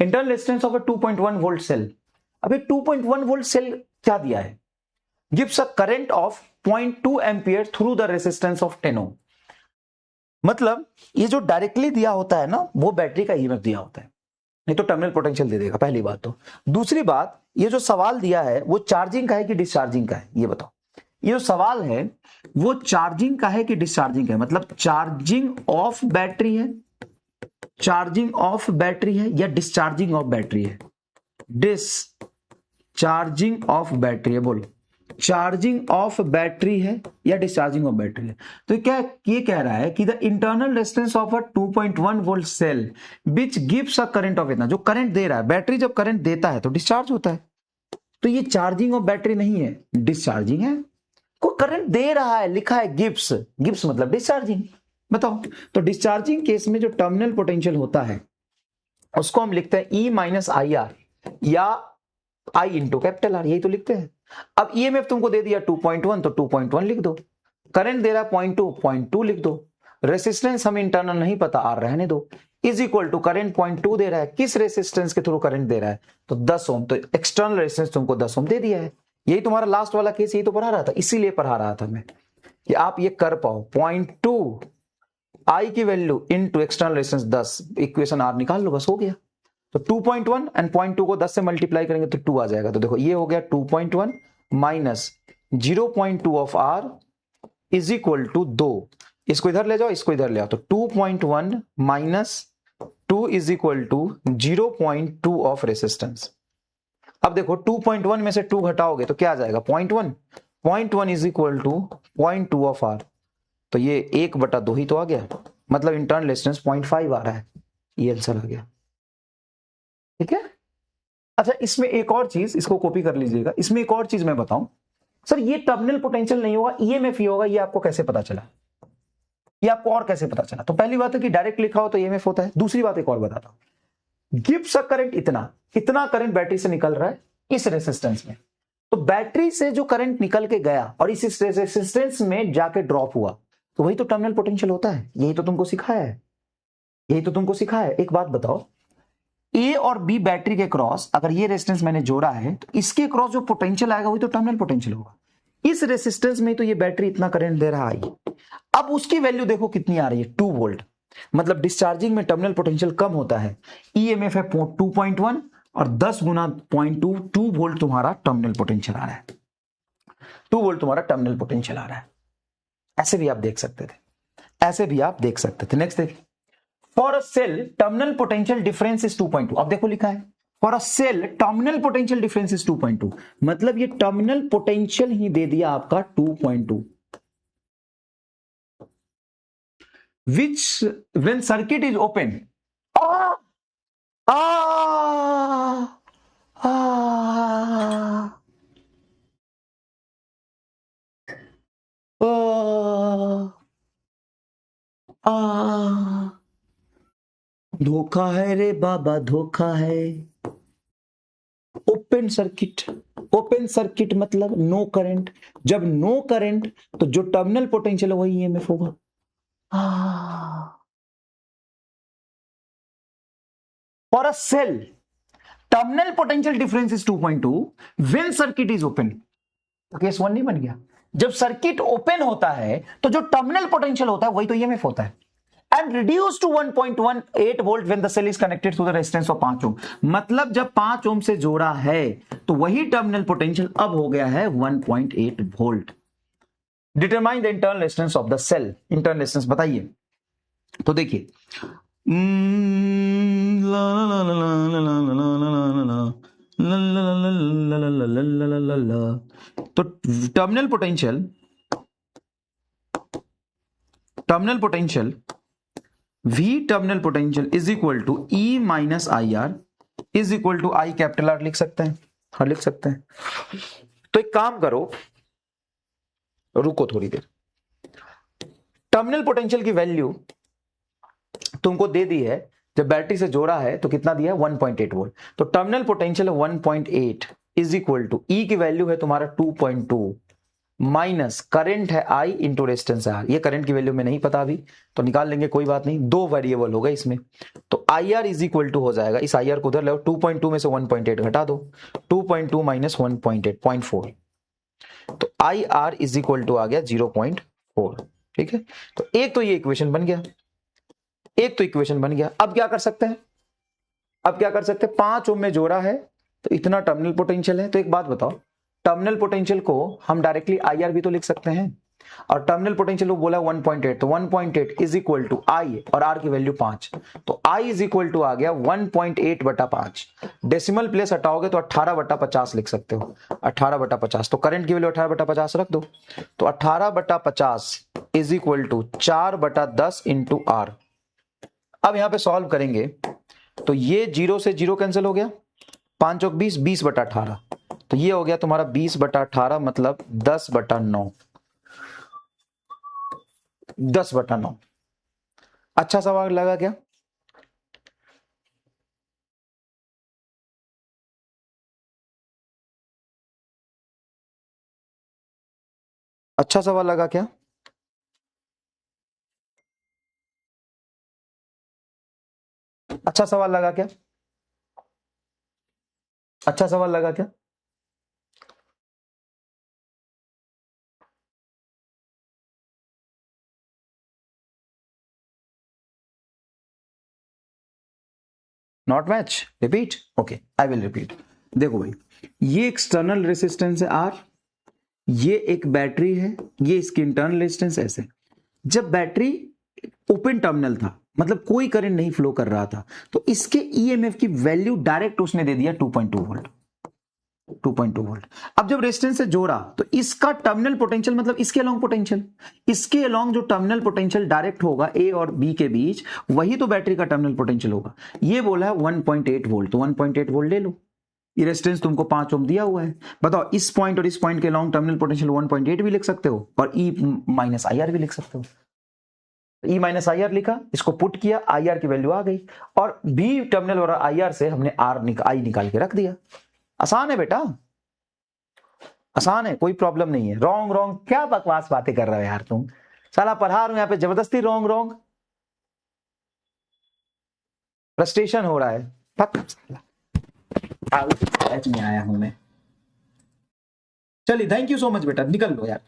internal resistance of a 2.1 volt cell। अबे 2.1 volt cell क्या दिया है? gives a current of 0.2 ampere through the resistance of 10 ohm। मतलब ये जो डायरेक्टली दिया होता है ना वो बैटरी का ईएमएफ दिया होता है, नहीं तो टर्मिनल पोटेंशियल दे देगा, पहली बात तो। दूसरी बात, ये जो सवाल दिया है वो चार्जिंग का है कि डिस्चार्जिंग का है? ये बताओ। ये जो सवाल है वो चार्जिंग का है कि डिस्चार्जिंग का है? मतलब चार्जिंग ऑफ बैटरी है, चार्जिंग ऑफ बैटरी है या डिस्चार्जिंग ऑफ बैटरी है? डिस्चार्जिंग ऑफ बैटरी है, बोलो। चार्जिंग ऑफ बैटरी है या डिस्चार्जिंग ऑफ बैटरी है। तो क्या ये कह रहा है कि the internal resistance of a 2.1 volt cell which gives a current of इतना, जो करंट दे रहा है, बैटरी जब करंट देता है तो डिस्चार्ज होता है, तो ये चार्जिंग ऑफ बैटरी नहीं है, डिस्चार्जिंग है। को करंट दे रहा है, लिखा है गिव्स, गिव्स मतलब डिस्चार्जिंग। बताओ, तो डिस्चार्जिंग केस में जो टर्मिनल पोटेंशियल होता है उसको हम लिखते हैं ई माइनस आई आर या आई इंटू कैपिटल आर, यही तो लिखते हैं। अब ईएमएफ तुमको दे दिया 2.1 तो 2.1 लिख दो, करंट दे रहा है 0.2 लिख दो, रेसिस्टेंस हमें इंटरनल नहीं पता आर रहने दो, इज इक्वल टू करंट 0.2 दे रहा है, किस रेसिस्टेंस के थ्रू करंट दे रहा है तो 10 ओम, तो एक्सटर्नल रेसिस्टेंस तुमको 10 ओम दे दिया है। यही तुम्हारा लास्ट वाला केस, यही तो पढ़ा रहा था, इसीलिए पढ़ा रहा था मैं कि आप ये कर पाओ। 0.2 आई की value into external resistance 10, equation R निकाल लो, बस हो गया। तो 2.1 एंड 0.2 को 10 से मल्टीप्लाई करेंगे तो 2 आ जाएगा। तो देखो ये हो गया 2.1 minus 0.2 of R is equal to 2, इसको इधर ले जाओ, इसको इधर ले आओ, तो 2.1 minus 2 is equal to 0.2 of resistance. अब देखो 2.1 में से 2 घटाओगे तो क्या आ जाएगा 0.1, 0.1 is equal to 0.2 of R, तो ये 1/2 ही तो आ गया, मतलब इंटरनल रेजिस्टेंस 0.5 आ रहा है, ये आंसर आ गया। ठीक है। अच्छा, इसमें एक और चीज, इसको कॉपी कर लीजिएगा, इसमें एक और चीज मैं बताऊं, सर ये टर्मिनल पोटेंशियल नहीं होगा, ईएमएफ ही होगा, ये आपको कैसे पता चला, ये आपको और कैसे पता चला? तो पहली बात है कि डायरेक्ट लिखा हो तो ईएमएफ होता है। दूसरी बात एक और बताता हूं, गिव्स अ करंट इतना करंट बैटरी से निकल रहा है इस रेसिस्टेंस में, तो बैटरी से जो करंट निकल के गया और इस रेसिस्टेंस में जाके ड्रॉप हुआ, तो वही तो टर्मिनल पोटेंशियल होता है। यही तो तुमको सिखाया है, यही तो तुमको सिखाया है। एक बात बताओ, ए और बी बैटरी के क्रॉस अगर ये रेजिस्टेंस मैंने जोड़ा है तो इसके क्रॉस जो पोटेंशियल आएगा वही तो टर्मिनल पोटेंशियल होगा। इस रेजिस्टेंस में तो ये बैटरी इतना करंट दे रहा है, अब उसकी वैल्यू देखो कितनी आ रही है 2 वोल्ट, मतलब डिस्चार्जिंग में टर्मिनल पोटेंशियल कम होता है, ईएमएफ है 2.1 और 10 गुना 0.2, 2 वोल्ट तुम्हारा टर्मिनल पोटेंशियल आ रहा है, 2 वोल्ट तुम्हारा टर्मिनल पोटेंशियल आ रहा है। ऐसे भी आप देख सकते थे, ऐसे भी आप देख सकते थे। नेक्स्ट देखिए, for a cell terminal potential difference is 2.2, अब देखो लिखा है for a cell terminal potential difference is 2.2, मतलब ये टर्मिनल पोटेंशियल ही दे दिया आपका 2.2, which when circuit is open ah ah ah ah धोखा है रे बाबा, धोखा है। ओपन सर्किट मतलब नो करंट, जब नो करंट तो जो टर्मिनल पोटेंशियल है वही ईएमएफ होगा। For a cell terminal potential difference is 2.2 when circuit is open, तो केस 1 नहीं बन गया। जब सर्किट ओपन होता है तो जो टर्मिनल पोटेंशियल होता है वही तो ईएमएफ होता है, and reduce to 1.18 volt when the cell is connected to the resistance of 5 ohm, मतलब जब 5 ओम से जोड़ा है तो वही टर्मिनल पोटेंशियल अब हो गया है 1.8 volt. Determine the internal resistance of the cell, internal resistance बताइए। तो देखिए तो terminal potential V terminal potential is equal to E minus I R is equal to I capital R लिख सकते हैं, हाँ लिख सकते हैं। तो एक काम करो, रुको थोड़ी देर, टर्मिनल पोटेंशियल की वैल्यू तुमको दे दी है, जब बैटरी से जोड़ा है तो कितना दिया है 1.8 वोल्ट, तो terminal potential 1.8 is equal to E की वैल्यू है तुम्हारा 2.2 माइनस करंट है आई इंटू रेजिस्टेंस है आर, ये करंट की वैल्यू में नहीं पता अभी तो निकाल लेंगे, कोई बात नहीं, दो वेरिएबल होगा इसमें, तो I R is equal to हो जाएगा, इस आई आर को उधर ले 2.2 में से 1.8 घटा दो, 2.2 माइनस 1.8 0.4, तो I R is equal to आ गया 0.4। ठीक है, तो एक तो ये इक्वेशन बन गया, एक तो इक्वेशन बन गया। अब क्या कर सकते हैं, अब क्या कर सकते हैं, 5 ओम में जोड़ा है तो इतना टर्मिनल पोटेंशियल है, तो एक बात बताओ, टर्मिनल पोटेंशियल को हम डायरेक्टली आई आर भी तो लिख सकते हैं, और टर्मिनल पोटेंशियल वो बोला 1.8, तो 1.8 इज इक्वल टू आई और आर की वैल्यू 5, तो आई इज इक्वल टू आ गया 1.8 बटा 5। डेसिमल प्लेस हटाओगे तो 18 बटा 50 लिख सकते हो, 18 बटा 50। तो करंट की वैल्यू 18 बटा 50 रख दो, तो 18 बटा 50 इज इक्वल टू 4 बटा 10 इंटू आर। अब यहां पे सॉल्व करेंगे तो ये 0 से 0 कैंसिल हो गया, 5 चौक 20, 20 बटा 18, तो ये हो गया तुम्हारा 20 बटा 18 मतलब 10 बटा 9, 10 बटा 9। अच्छा सवाल लगा क्या? अच्छा सवाल लगा क्या? अच्छा सवाल लगा क्या? अच्छा सवाल लगा क्या? Not match, repeat, okay I will repeat. देखो भाई, ये एक्सटर्नल रेसिस्टेंस है आर, ये एक बैटरी है, ये इसकी इंटरनल रेजिस्टेंस ऐसे। जब बैटरी ओपन टर्मिनल था, मतलब कोई करंट नहीं फ्लो कर रहा था, तो इसके ईएमएफ की वैल्यू डायरेक्ट उसने दे दिया 2.2 वोल्ट, 2.2 वोल्ट। अब जब रेजिस्टेंस से जोड़ा तो इसका टर्मिनल पोटेंशियल, मतलब इसके अलोंग पोटेंशियल, इसके अलोंग जो टर्मिनल पोटेंशियल डायरेक्ट होगा ए और बी के बीच, वही तो बैटरी का टर्मिनल पोटेंशियल होगा। ये बोला है 1.8 वोल्ट, तो 1.8 वोल्ट ले लो। ये रेजिस्टेंस तुमको 5 ओम दिया हुआ है, बताओ इस पॉइंट और इस पॉइंट के लॉन्ग टर्मिनल पोटेंशियल 1.8 भी लिख सकते हो और ई माइनस आई आर भी लिख सकते हो। ई माइनस आई आर लिखा, इसको पुट किया, आई आर की वैल्यू आ गई, और बी टर्मिनल और आई आर से हमने आई निकाल के रख दिया। आसान है बेटा, आसान है, कोई प्रॉब्लम नहीं है। रॉन्ग रॉन्ग क्या बकवास बातें कर रहे हो यार तुम, साला पढ़ा रहा हूं यहाँ पे जबरदस्ती रॉन्ग रॉन्ग, फ्रस्ट्रेशन हो रहा है। बैच में आया हूं मैं। चलिए थैंक यू सो मच बेटा, निकल लो यार।